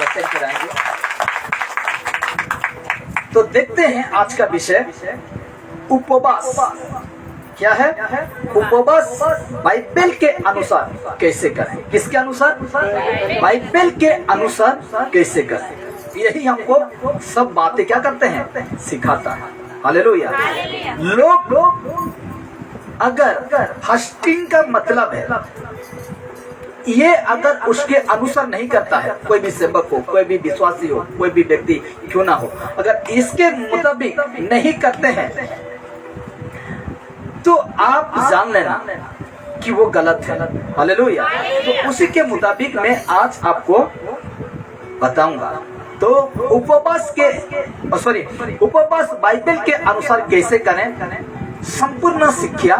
चल के रहेंगे। तो देखते हैं आज का विषय उपवास क्या है। उपवास बाइबल के अनुसार कैसे करें। किसके अनुसार? बाइबल के अनुसार कैसे करें। यही हमको सब बातें क्या करते हैं, सिखाता है। हालेलुया। लोग अगर फास्टिंग का मतलब है ये अगर उसके अनुसार नहीं करता है, कोई भी सेवक हो, कोई भी विश्वासी हो, कोई भी व्यक्ति क्यों ना हो, अगर इसके मुताबिक नहीं करते हैं तो आप जान लेना कि वो गलत है। हालेलुया। तो उसी के मुताबिक मैं आज आपको बताऊंगा। तो उपवास बाइबल के अनुसार कैसे करें, संपूर्ण शिक्षा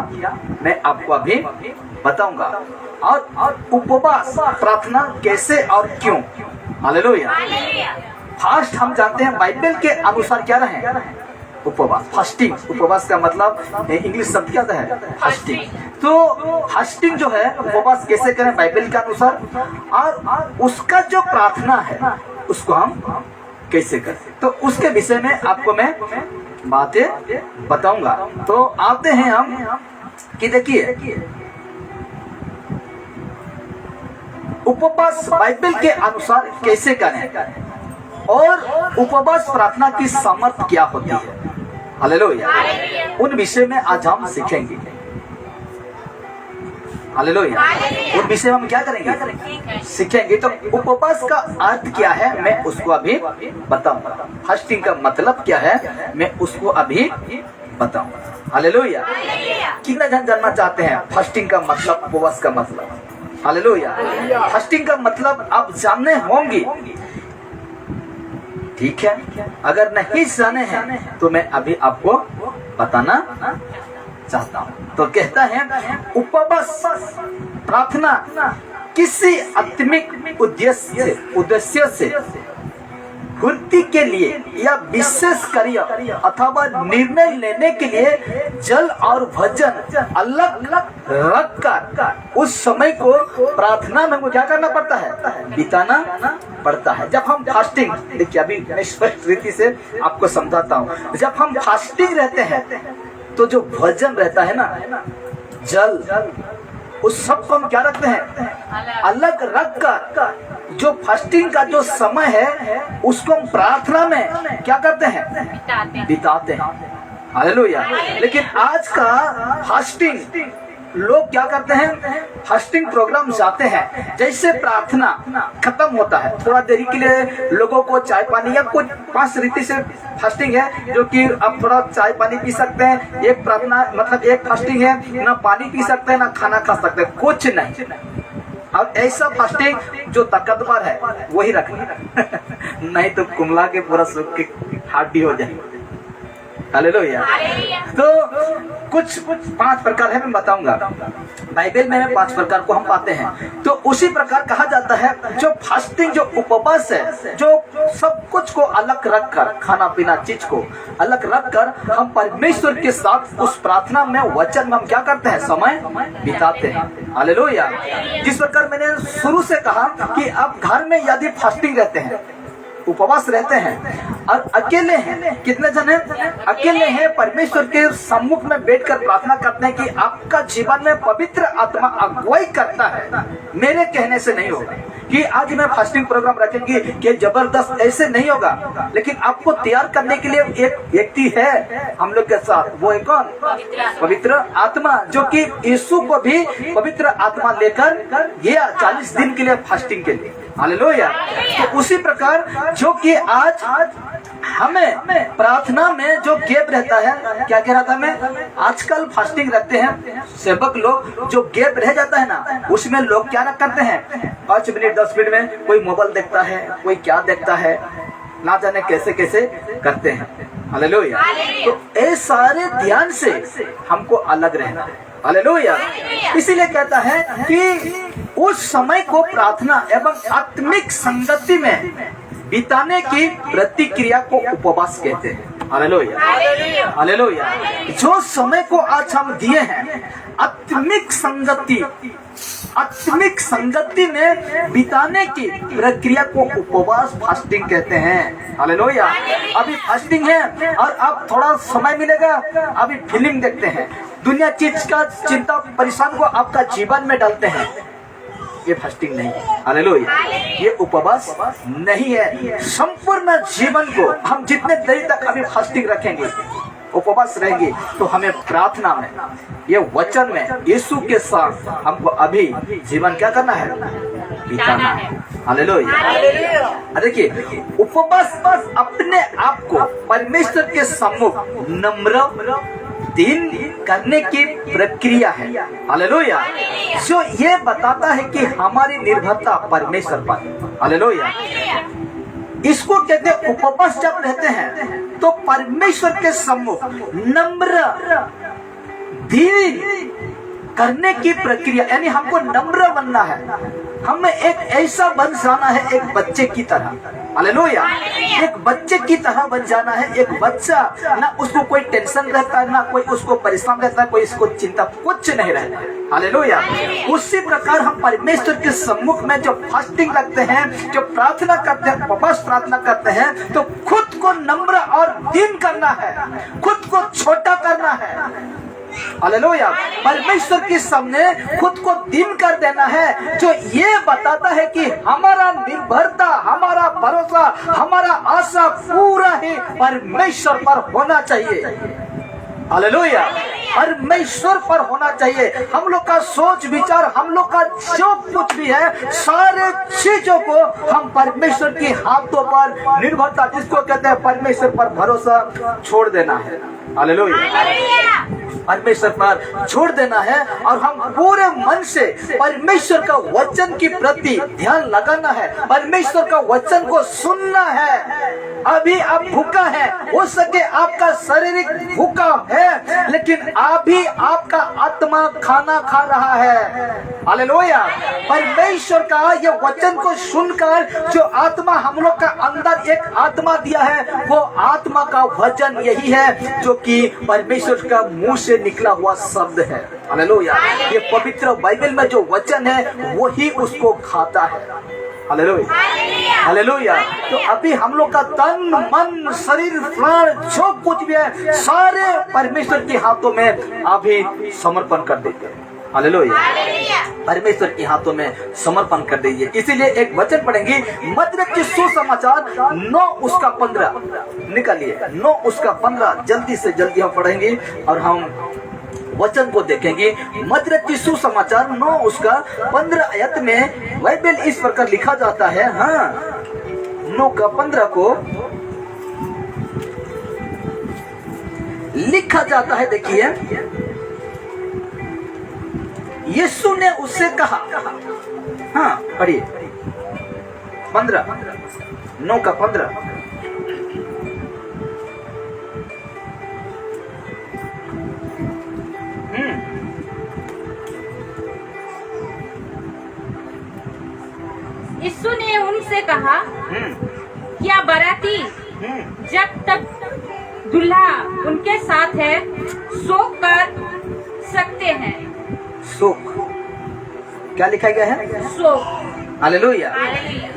मैं आपको अभी बताऊंगा। और उपवास प्रार्थना कैसे और क्यों। हालेलुया। फास्ट हम जानते हैं बाइबल के अनुसार क्या रहे, उपवास, फास्टिंग। उपवास का मतलब इंग्लिश शब्द क्या है, फास्टिंग। तो फास्टिंग जो है, उपवास कैसे करें बाइबल के अनुसार, और उसका जो प्रार्थना है उसको हम कैसे करें, तो उसके विषय में आपको मैं बातें बताऊंगा। तो आते हैं हम कि देखिए उपवास बाइबल के अनुसार कैसे करें और उपवास प्रार्थना की सामर्थ्य क्या होती है। हालेलुया। उन विषय में आज हम सीखेंगे। हालेलुया। उन विषय में हम क्या करेंगे, सीखेंगे। तो उपवास का अर्थ क्या है मैं उसको अभी बताऊंगा। फास्टिंग का मतलब क्या है मैं उसको अभी बताऊंगा। हालेलुया। कितना जन जानना चाहते हैं फास्टिंग का मतलब, उपवास का मतलब। हालेलुया। फास्टिंग का मतलब आप जानने होंगे, ठीक है। अगर नहीं जाने हैं तो मैं अभी आपको बताना चाहता हूं। तो कहता है उपवास प्रार्थना किसी आत्मिक उद्देश्य से पूर्ति के लिए या विशेष कार्य अथवा निर्णय लेने के लिए जल और भजन अलग रखकर उस समय को प्रार्थना में हमको क्या करना पड़ता है, बिताना पड़ता है। जब हम फास्टिंग, देखिए अभी मैं स्पष्ट रीति से आपको समझाता हूँ। जब हम फास्टिंग रहते हैं तो जो भजन रहता है ना, जल, उस सब को हम क्या रखते हैं, अलग रख कर जो फास्टिंग का जो समय है उसको हम प्रार्थना में क्या करते हैं, बिताते हैं। हालेलुया। लेकिन आज का फास्टिंग लोग क्या करते हैं, फास्टिंग प्रोग्राम जाते हैं, जैसे प्रार्थना खत्म होता है थोड़ा देरी के लिए लोगों को चाय पानी या कुछ 5 रीति से फास्टिंग है जो कि आप थोड़ा चाय पानी पी सकते हैं। एक प्रार्थना मतलब एक फास्टिंग है, ना पानी पी सकते हैं ना खाना खा सकते हैं, कुछ नहीं। और ऐसा फास्टिंग जो ताकतवर है वही रखना नहीं तो कुमला के पूरा सूख के हड्डी हो जाए। हालेलुया। तो कुछ 5 प्रकार है मैं बताऊंगा। बाइबल में 5 प्रकार को हम पाते हैं। तो उसी प्रकार कहा जाता है जो फास्टिंग, जो उपवास है, जो सब कुछ को अलग रखकर, खाना पीना चीज को अलग रखकर हम परमेश्वर के साथ उस प्रार्थना में, वचन में हम क्या करते हैं, समय बिताते हैं। हालेलुया। जिस प्रकार मैंने शुरू से कहा कि आप घर में यदि फास्टिंग रहते हैं, उपवास रहते हैं और अकेले हैं, कितने जन हैं, अकेले हैं, परमेश्वर के सम्मुख में बैठकर प्रार्थना करते हैं कि आपका जीवन में पवित्र आत्मा अगुवाई करता है। मेरे कहने से नहीं होगा कि आज मैं फास्टिंग प्रोग्राम रखेंगे कि जबरदस्त, ऐसे नहीं होगा। लेकिन आपको तैयार करने के लिए एक व्यक्ति है हम लोग के साथ, वो है कौन, पवित्र आत्मा, जो कि यीशु को भी पवित्र आत्मा लेकर गया 40 दिन के लिए फास्टिंग के लिए। हालेलुया। तो उसी प्रकार जो कि आज हमें प्रार्थना में जो गैप रहता है, क्या कह रहा था मैं, आजकल फास्टिंग रखते हैं सेवक लोग, जो गैप रह जाता है ना, उसमें लोग क्या करते हैं, 5 मिनट 10 मिनट में कोई मोबाइल देखता है, कोई क्या देखता है, ना जाने कैसे कैसे करते हैं। हालेलुया। तो ये सारे ध्यान से हमको अलग रहना है। हालेलुया। इसीलिए कहता है कि उस समय को प्रार्थना एवं आत्मिक संगति में बिताने की प्रतिक्रिया को उपवास कहते हैं। हालेलुया। हालेलुया। जो समय को आज हम दिए हैं आत्मिक संगति आत्मिक संगति में बिताने की प्रक्रिया को उपवास फास्टिंग कहते हैं। हालेलुया। अभी फास्टिंग है और अब थोड़ा समय मिलेगा, अभी फिल्म देखते हैं, दुनिया चीज का चिंता परेशान को आपका जीवन में डालते हैं, ये फास्टिंग नहीं है। हालेलुया। ये उपवास नहीं है। संपूर्ण जीवन को हम जितने देर तक अभी फास्टिंग रखेंगे, उपवास रहेंगे, तो हमें प्रार्थना में, ये वचन में यीशु के साथ हमको अभी जीवन क्या करना है, बिताना है। हालेलुया। देखिए, उपवास बस अपने आप को परमेश्वर के सम्मुख नम्र दिन करने की प्रक्रिया है। हालेलुया। जो ये बताता है कि हमारी निर्भरता परमेश्वर पर। हालेलुया। इसको कहते हैं उपवास। जब रहते हैं तो परमेश्वर के सम्मुख नम्र दिन करने की प्रक्रिया, यानी हमको नम्र बनना है, हमें एक ऐसा बन जाना है, एक बच्चे की तरह। हालेलुया। एक बच्चे की तरह बन जाना है। एक बच्चा, ना उसको कोई टेंशन रहता है, ना कोई उसको परेशान रहता है, कोई इसको चिंता, कुछ नहीं रहता है। हालेलुया। उसी प्रकार हम परमेश्वर के सम्मुख में जो फास्टिंग रखते हैं, जो प्रार्थना करते हैं, उपवास प्रार्थना करते हैं, तो खुद को नम्र और दीन करना है, खुद को छोटा करना है। हालेलुया। परमेश्वर के सामने खुद को दीन कर देना है, जो ये बताता है कि हमारा निर्भरता, हमारा भरोसा, हमारा आशा पूरा ही परमेश्वर पर होना चाहिए। हालेलुया। परमेश्वर पर होना चाहिए। हम लोग का सोच विचार, हम लोग का जो कुछ भी है, सारे चीजों को हम परमेश्वर के हाथों पर निर्भरता, जिसको कहते हैं परमेश्वर पर भरोसा छोड़ देना है। हालेलुया। परमेश्वर पर छोड़ देना है और हम पूरे मन से परमेश्वर का वचन की प्रति ध्यान लगाना है, परमेश्वर का वचन को सुनना है। अभी आप भूखा है, हो सके आपका शारीरिक भूखा है, लेकिन अभी आपका आत्मा खाना खा रहा है। हालेलुया। परमेश्वर का ये वचन को सुनकर जो आत्मा हम लोग का अंदर एक आत्मा दिया है, वो आत्मा का वचन यही है जो कि परमेश्वर का मुंह से निकला हुआ शब्द है। हालेलुया। ये पवित्र बाइबल में जो वचन है वही उसको खाता है। हालेलुया। हालेलुया। तो अभी हम लोग का तन मन शरीर प्राण जो कुछ भी है, सारे परमेश्वर के हाथों में अभी समर्पण कर दीजिए। हालेलुया। परमेश्वर के हाथों में समर्पण कर दीजिए। इसीलिए एक वचन पढ़ेंगे, मत्ती सुसमाचार 9 उसका 15 निकालिए। 9 उसका 15 जल्दी से जल्दी हम पढ़ेंगे और हम वचन को देखेंगे। मत्ती सुसमाचार 9 उसका 15 आयत में बाइबल इस प्रकार लिखा जाता है। हाँ, 9 का 15 को लिखा जाता है। देखिए, यीशु ने उससे कहा, हाँ पढ़िए 15, 9 का 15। यीशु ने उनसे कहा, क्या बाराती जब तक दूल्हा उनके साथ है शोक कर सकते हैं? शोक क्या लिखा गया है? शोक। हालेलुया।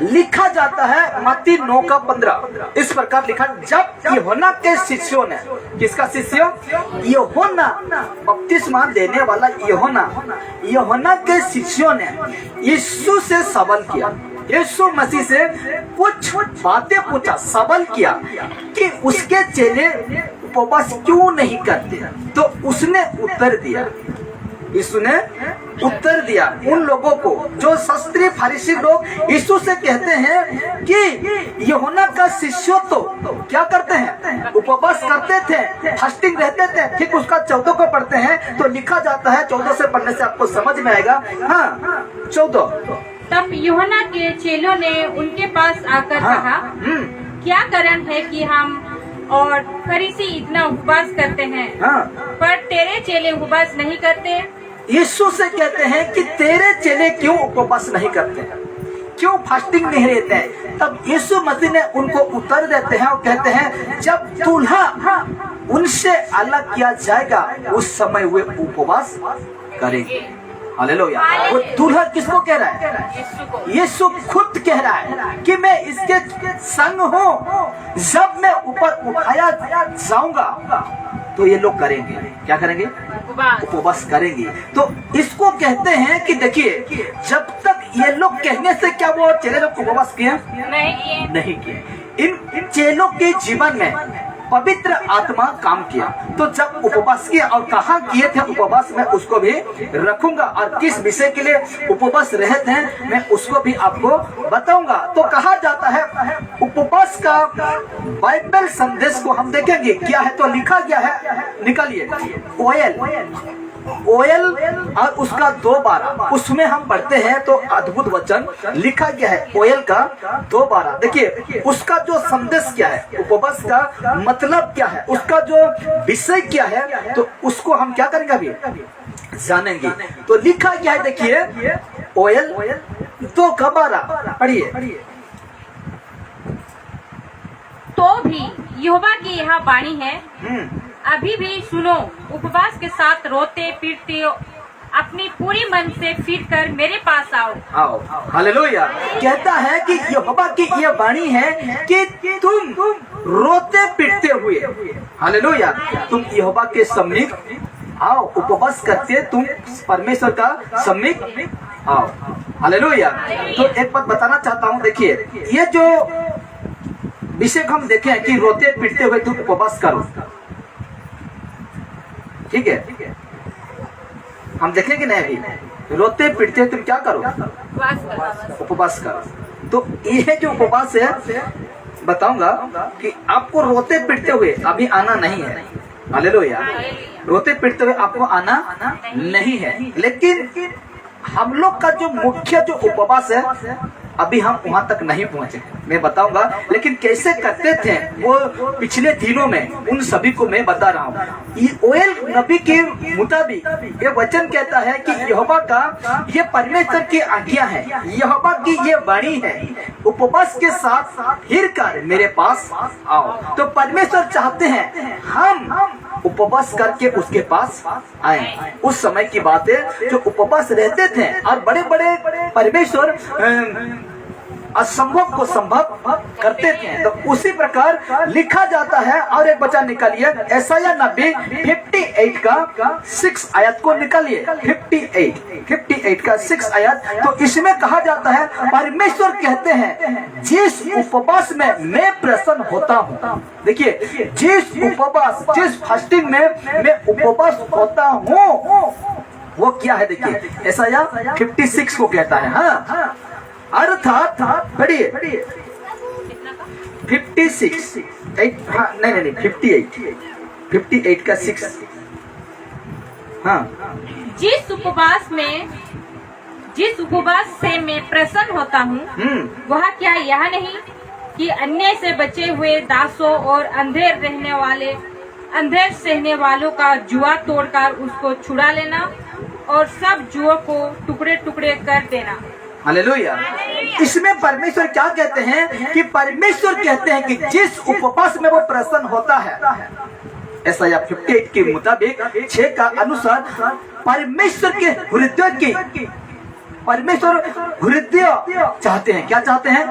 लिखा जाता है मत्ती 9 का 15 इस प्रकार लिखा, जब यूहन्ना के शिष्यों ने, किसका शिष्यों? यूहन्ना, बपतिस्मा देने वाला यूहन्ना के शिष्यों ने यीशु से सवाल किया, यीशु मसीह से कुछ बातें पूछा, सवाल किया कि उसके चेले उपवास क्यों नहीं करते। तो उसने उत्तर दिया, यीशु ने उत्तर दिया उन लोगों को जो शास्त्री फरीसी लोग यीशु से कहते हैं कि यूहन्ना का शिष्य तो क्या करते हैं? उपवास करते थे, फास्टिंग रहते थे। ठीक उसका 14 को पढ़ते हैं तो लिखा जाता है, 14 से पढ़ने से आपको समझ में आएगा। हाँ 14। तब यूहन्ना के चेलों ने उनके पास आकर कहा, क्या कारण है कि हम और फरीसी इतना उपवास करते हैं, पर तेरे चेले उपवास नहीं करते? यीशु से कहते हैं कि तेरे चेले क्यों उपवास नहीं करते, क्यों फास्टिंग नहीं रहते हैं। तब यीशु मसीह ने उनको उत्तर देते हैं और कहते हैं, जब दूल्हा उनसे अलग किया जाएगा उस समय वे उपवास करेंगे। हालेलुया। वो दूल्हा किसको कह रहा है? यीशु खुद कह रहा है कि मैं इसके संग हूँ, जब मैं ऊपर उठाया जाऊंगा तो ये लोग करेंगे, क्या करेंगे? उपवास करेंगे। तो इसको कहते हैं कि देखिए, जब तक ये लोग कहने से क्या वो चेले लोग उपवास किए? नहीं किए। इन चेलों के जीवन में पवित्र आत्मा काम किया। तो जब उपवास किया और कहाँ किए थे उपवास, मैं उसको भी रखूंगा, और किस विषय के लिए उपवास रहे थे मैं उसको भी आपको बताऊंगा। तो कहा जाता है उपवास का बाइबल संदेश को हम देखेंगे क्या है। तो लिखा गया है, निकालिए, ओयल और उसका 2:12, उसमें हम पढ़ते हैं तो अद्भुत वचन लिखा गया है। ओयल का 2:12, देखिए उसका जो संदेश क्या है, उपवास का मतलब क्या है, उसका जो विषय क्या है, तो उसको हम क्या करेंगे अभी जानेंगे। तो लिखा गया है, देखिए ओयल 2:12, पढ़िए। तो भी यहोवा की यह वाणी है, अभी भी सुनो, उपवास के साथ रोते पीटते अपनी पूरी मन से फिर कर मेरे पास आओ। हालेलुया। कहता है कि यहोवा की यह वाणी है कि तुम रोते पीटते हुए, हालेलुया, तुम यहोवा के समीप आओ, उपवास करते तुम परमेश्वर का समीप आओ। हालेलुया। तो एक बात बताना चाहता हूँ, देखिए ये जो विषय हम देखें कि रोते पीटते हुए तुम उपवास करो, ठीक है, हम देखेंगे नहीं अभी, रोते पीटते तुम क्या करो? उपवास करो। तो ये जो उपवास है बताऊंगा कि आपको रोते पीटते हुए अभी आना नहीं है। हालेलुया। रोते पीटते हुए आपको आना नहीं है, लेकिन हम लोग का जो मुख्य जो उपवास है अभी हम वहां तक नहीं पहुंचे, मैं बताऊंगा। लेकिन कैसे करते थे वो पिछले दिनों में, उन सभी को मैं बता रहा हूँ। ये ओयल नबी के मुताबिक ये वचन कहता है कि यहोवा का ये परमेश्वर की आज्ञा है, यहोवा की ये वाणी है, उपवास के साथ फिर कर मेरे पास आओ। तो परमेश्वर चाहते हैं हम उपवास करके उसके पास आए। उस समय की बात है जो उपवास रहते थे और बड़े बड़े परमेश्वर असंभव को संभव करते थे। तो उसी प्रकार लिखा जाता है। और एक वचन निकालिए, यशायाह नबी 58 का 6 आयत को निकालिए। 58 का 6 आयत। तो इसमें कहा जाता है, परमेश्वर कहते हैं जिस उपवास में मैं प्रसन्न होता हूँ, देखिए जिस उपवास, जिस फास्टिंग में मैं उपवास होता हूँ वो क्या है, देखिए यशायाह 56 को कहता है। हाँ, अर्थात पढ़िए 56, हाँ नहीं 58 का 6। हाँ, जिस उपवास से मैं प्रसन्न होता हूँ वह क्या यह नहीं कि अन्य से बचे हुए दासों और अंधेर सहने वालों का जुआ तोड़कर उसको छुड़ा लेना और सब जुओं को टुकड़े टुकड़े कर देना। हालेलुया। इसमें परमेश्वर क्या कहते हैं कि परमेश्वर कहते हैं कि जिस उपवास में वो प्रसन्न होता है, यशायाह 58 के मुताबिक 6 का अनुसार परमेश्वर के हृदय चाहते हैं। क्या चाहते हैं?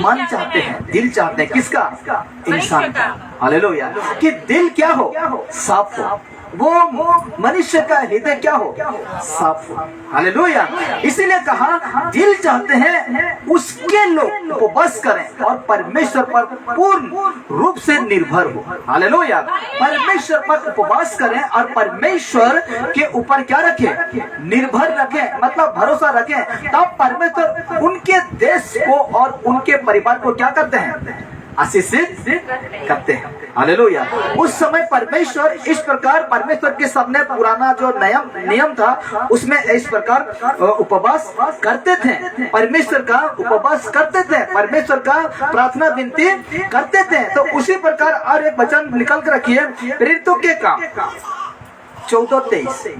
मन चाहते हैं, दिल चाहते हैं। किसका? इंसान का। हालेलुया। कि दिल क्या हो? साफ हो। वो मनुष्य का हृदय क्या हो? साफ हो। हालेलुया। इसीलिए कहा दिल चाहते हैं उसके लोग उपवास करें और परमेश्वर पर पूर्ण रूप से निर्भर हो। हालेलुया। परमेश्वर पर उपवास करें और परमेश्वर के ऊपर क्या रखें? निर्भर रखें, मतलब भरोसा रखें। तब परमेश्वर उनके देश को और उनके परिवार को क्या करते हैं? आशीषित करते हैं। हालेलुया। उस समय परमेश्वर इस प्रकार, परमेश्वर के सामने पुराना जो नियम था उसमें इस प्रकार उपवास करते थे, परमेश्वर का उपवास करते थे, परमेश्वर का प्रार्थना विनती करते थे। तो उसी प्रकार और एक वचन निकल कर रखिए, प्रेरितों के काम 14:23,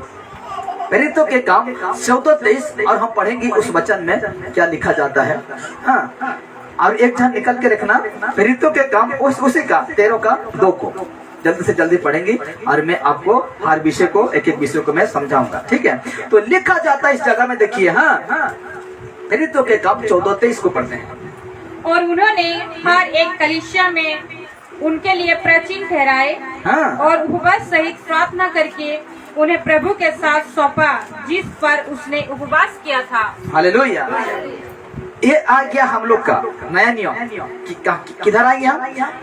प्रेरितों के काम 14:23, और हम पढ़ेंगे उस वचन में क्या लिखा जाता है। हाँ, और एक जन निकल के रखना, प्रेरितों के काम उसी का 13 का 2 को जल्दी से जल्दी पढ़ेंगे और मैं आपको हर विषय को एक एक विषय को मैं समझाऊंगा, ठीक है। तो लिखा जाता है इस जगह में, देखिए, हाँ, प्रेरितों के काम 14:23 को पढ़ते हैं। और उन्होंने हर एक कलीसिया में उनके लिए प्राचीन ठहराए, हाँ। और उपवास सहित प्रार्थना करके उन्हें प्रभु के साथ सौंपा, जिस पर उसने उपवास किया था। हालेलुया। ये आ गया हम लोग का नया नियम। किधर आ गया?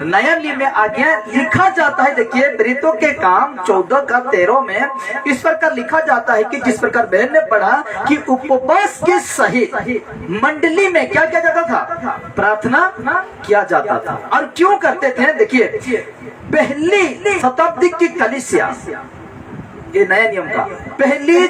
नया नियम में आ गया। लिखा जाता है, देखिए, प्रेरितों के काम 14:13 में इस प्रकार लिखा जाता है कि जिस प्रकार बहन ने पढ़ा कि उपवास के सहित मंडली में क्या किया जाता था? प्रार्थना किया जाता था। और क्यों करते थे? देखिए, पहली शताब्दी की कलीसिया, ये नया नियम का पहली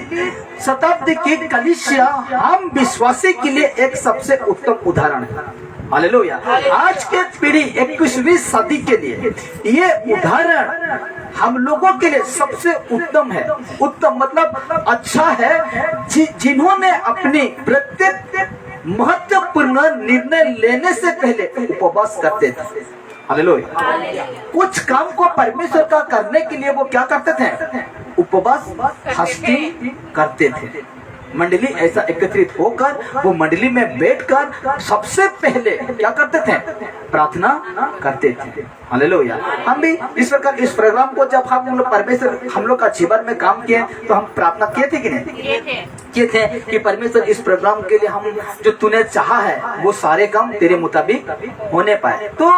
शताब्दी की कलीसिया हम विश्वासी के लिए एक सबसे उत्तम उदाहरण है। हालेलुया। आज के पीढ़ी 21वीं सदी के लिए ये उदाहरण हम लोगों के लिए सबसे उत्तम है। उत्तम मतलब अच्छा है, जिन्होंने अपनी प्रत्येक महत्वपूर्ण निर्णय लेने से पहले उपवास करते थे। हालेलुया। कुछ काम को परमेश्वर का करने के लिए वो क्या करते थे? उपवास, फास्टिंग करते थे। मंडली ऐसा एकत्रित होकर वो मंडली में बैठकर सबसे पहले क्या करते थे? प्रार्थना करते थे। हालेलुया। हम भी इस प्रकार इस प्रोग्राम को जब हम लोग परमेश्वर हम लोग का जीवन में काम किए तो हम प्रार्थना किए थे कि नहीं? किए थे कि परमेश्वर इस प्रोग्राम के लिए हम जो तूने चाहा है वो सारे काम तेरे मुताबिक होने पाए। तो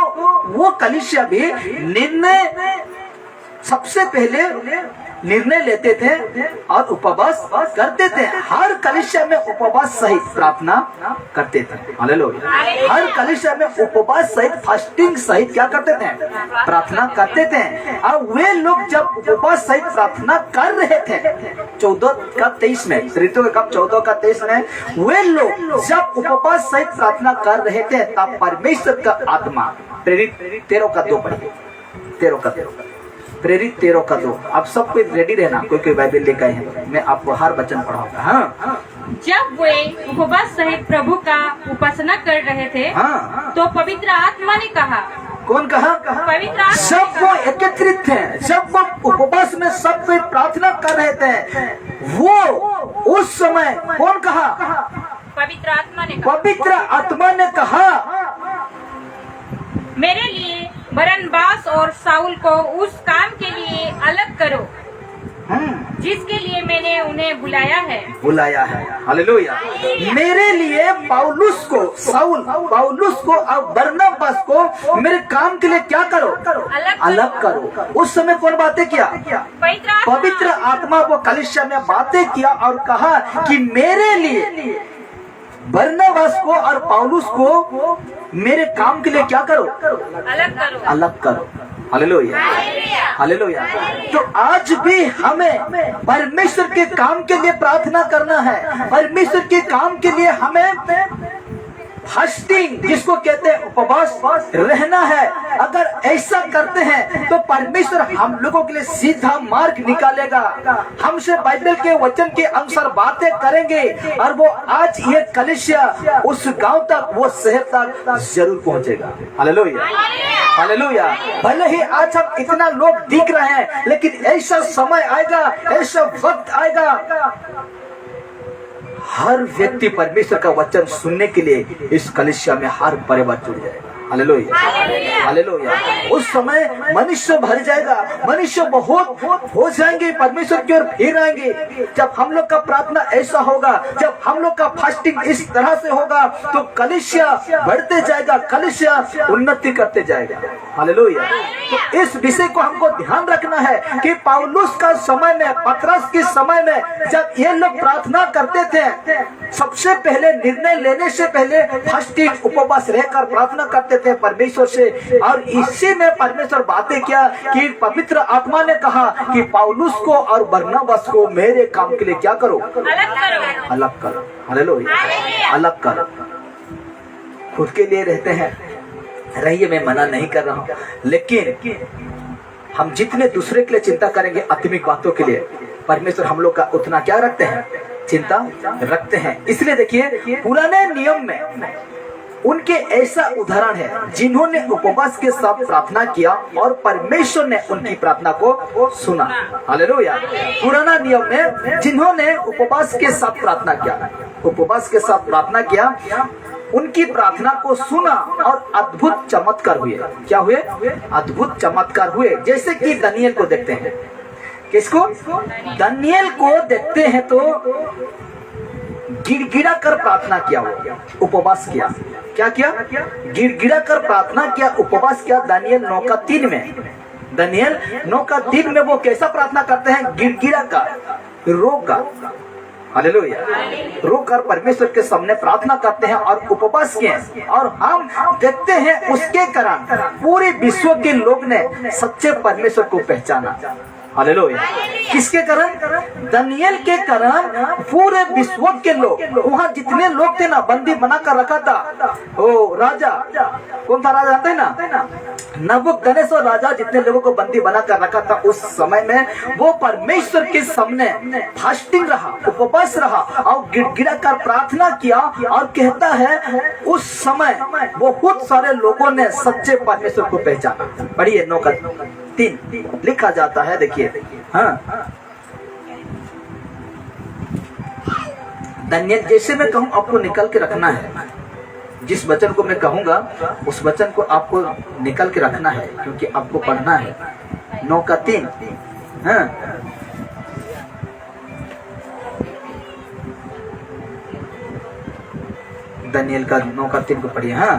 वो कलीसिया भी सबसे पहले निर्णय लेते थे और उपवास करते थे। हर कलीसिया में उपवास सहित प्रार्थना करते थे। हालेलुया। हर कलीसिया में उपवास सहित फास्टिंग सहित क्या करते थे? प्रार्थना करते थे। और वे लोग जब उपवास सहित प्रार्थना कर रहे थे 14:23 में, प्रेरितों के काम 14:23 में, वे लोग जब उपवास सहित प्रार्थना कर रहे थे तब परमेश्वर का आत्मा, प्रेरित 13:2 पढ़िए, 13:2, प्रेरित 13:2। आप सब कोई रेडी रहना, कोई बाइबल लेकर आए हैं, मैं आपको हर वचन पढ़ाऊंगा। हाँ। जब वे उपवास सहित प्रभु का उपासना कर रहे थे, हाँ। तो पवित्र आत्मा ने कहा। कौन कहा? पवित्र आत्मा। सब वो एकत्रित थे, जब वो उपवास में सब कोई प्रार्थना कर रहे थे, वो उस समय कौन कहा? पवित्र आत्मा ने कहा। पवित्र आत्मा ने कहा, मेरे लिए बरनबास और शाऊल को उस काम के लिए अलग करो जिसके लिए मैंने उन्हें बुलाया है। हालेलुया। मेरे लिए पौलुस को, पौलुस को और बरनबास को मेरे काम के लिए क्या करो? अलग करो। उस समय कौन बातें किया? पवित्र आत्मा वो कलीसिया में बातें किया और कहा कि मेरे लिए बरनबास को और पौलुस को मेरे काम के लिए क्या करो? अलग करो। हालेलुया। हालेलुया। तो आज भी हमें परमेश्वर के काम के लिए प्रार्थना करना है। परमेश्वर के काम के लिए हमें फास्टिंग, जिसको कहते हैं उपवास, रहना है। अगर ऐसा करते हैं तो परमेश्वर हम लोगों के लिए सीधा मार्ग निकालेगा, हमसे बाइबल के वचन के अनुसार बातें करेंगे और वो आज ये कलीसिया उस गांव तक, वो शहर तक जरूर पहुंचेगा। हालेलुया। हालेलुया। भले ही आज हम इतना लोग दिख रहे हैं, लेकिन ऐसा समय आएगा, ऐसा वक्त आएगा, हर व्यक्ति परमेश्वर का वचन सुनने के लिए इस कलीसिया में हर परिवार जुड़ जाएगा। हालेलुया। हालेलुया। उस समय मनुष्य भर जाएगा, मनुष्य बहुत हो जाएंगे, परमेश्वर की ओर फिर आएंगे। जब हम लोग का प्रार्थना ऐसा होगा, जब हम लोग का फास्टिंग इस तरह से होगा, तो कलीसिया बढ़ते जाएगा, कलीसिया उन्नति करते जाएगा। हालेलुया। तो इस विषय को हमको ध्यान रखना है कि पौलुस का समय में, पतरस के समय में, जब ये लोग प्रार्थना करते थे, सबसे पहले निर्णय लेने से पहले फास्टिंग, उपवास रहकर प्रार्थना करते थे परमेश्वर से। और इसी में परमेश्वर बातें किया कि पवित्र आत्मा ने कहा कि पौलुस को और बरनबास को मेरे काम के लिए क्या करो? अलग करो। हालेलुया। अलग करो। खुद के लिए रहते हैं, रहिए, मैं मना नहीं कर रहा हूँ, लेकिन हम जितने दूसरे के लिए चिंता करेंगे आत्मिक बातों के लिए, परमेश्वर हम लोग का उतना क्या रखते हैं? चिंता रखते हैं। इसलिए देखिए, पुराने नियम में उनके ऐसा उदाहरण है जिन्होंने उपवास के साथ प्रार्थना किया और परमेश्वर ने उनकी प्रार्थना को सुना। हालेलुया। पुराना नियम में जिन्होंने उपवास के साथ प्रार्थना किया, उपवास के साथ प्रार्थना किया, उनकी प्रार्थना को सुना और अद्भुत चमत्कार हुए। क्या हुए? अद्भुत चमत्कार हुए। जैसे कि दानियेल को देखते हैं। किसको? दानियेल को देखते हैं तो गिड़गिड़ा कर प्रार्थना किया, वो उपवास किया। क्या किया? गिड़गिड़ा कर प्रार्थना किया, उपवास किया। दानियेल 9:3 में, दानियेल 9:3 में वो कैसा प्रार्थना करते हैं? गिड़गिड़ा का, रो का। हालेलुया। रोकर परमेश्वर के सामने प्रार्थना करते हैं और उपवास किए। और हम देखते हैं उसके कारण पूरे विश्व के लोग ने सच्चे परमेश्वर को पहचाना। हालेलुया। किसके कारण? दानियेल के कारण पूरे विश्व के लोग, वहाँ जितने लोग थे ना, बंदी बना कर रखा था। ओ राजा, कौन था राजा जानते हैं ना? नबूकदनेस्सर राजा जितने लोगों को बंदी बना कर रखा था, उस समय में वो परमेश्वर के सामने फास्टिंग रहा, उपवास रहा और गिड़गिड़ा कर प्रार्थना किया। और कहता है उस समय बहुत सारे लोगों ने सच्चे परमेश्वर को पहचाना। पढ़िए 9:3 लिखा जाता है, देखिए। हाँ, दानियेल, जैसे मैं कहूँ आपको निकल के रखना है। जिस वचन को मैं कहूंगा उस वचन को आपको निकल के रखना है, क्योंकि आपको पढ़ना है। 9:3। हाँ, दानियेल का 9:3 को पढ़िए। हाँ,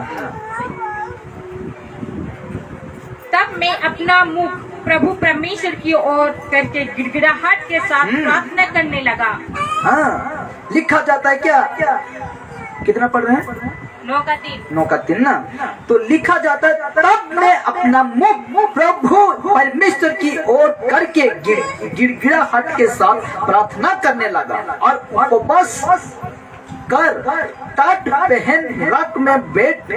तब मैं अपना मुख प्रभु परमेश्वर की ओर करके गिड़गिड़ाहट के साथ प्रार्थना करने लगा। हाँ, लिखा जाता है क्या? कितना पढ़ रहे हैं? 9:3 ना। तो लिखा जाता है, तब मैं अपना मुख प्रभु परमेश्वर की ओर करके गिड़गिड़ाहट के साथ प्रार्थना करने लगा और उपवास कर टाट पहन रक में बैठ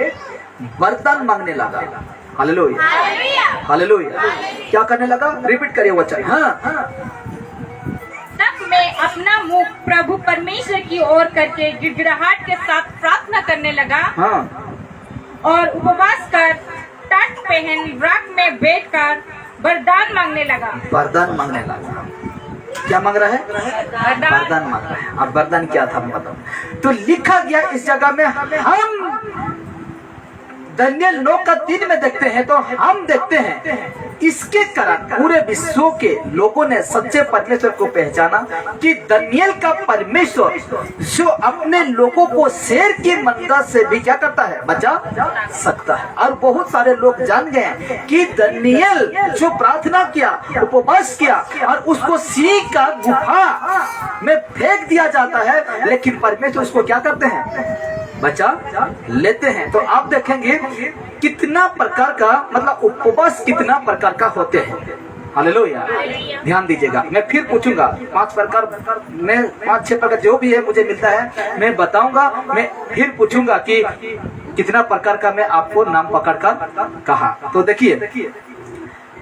वरदान मांगने लगा। Hallelujah, hallelujah. क्या करने लगा? रिपीट करिए वचन। हाँ, तब मैं अपना मुख प्रभु परमेश्वर की ओर करके गिड़गिड़ाहट के साथ प्रार्थना करने लगा। हाँ, और उपवास कर टाट पहन रक में बैठकर वरदान मांगने लगा। वरदान मांगने लगा। क्या मांग रहा है? वरदान मांग रहा है। अब वरदान क्या था बताओ? तो लिखा गया इस जगह में, हम दानियेल 9:3 में देखते हैं तो हम देखते हैं इसके कारण पूरे विश्व के लोगों ने सच्चे परमेश्वर को पहचाना कि दानियेल का परमेश्वर जो अपने लोगों को शेर की मंदा से भी क्या करता है? बचा सकता है। और बहुत सारे लोग जान गए कि दानियेल जो प्रार्थना किया, उपवास किया और उसको सिंह का गुफा में फेंक दिया जाता है, लेकिन परमेश्वर उसको क्या करते हैं? बचा लेते हैं। तो आप देखेंगे कितना प्रकार का, मतलब उपवास कितना प्रकार का होते हैं। हालेलुया। ध्यान दीजिएगा, मैं फिर पूछूंगा 5 प्रकार में, 5-6 प्रकार जो भी है मुझे मिलता है मैं बताऊंगा। मैं फिर पूछूंगा कि कितना प्रकार का मैं आपको नाम पकड़ कर कहा। तो देखिए,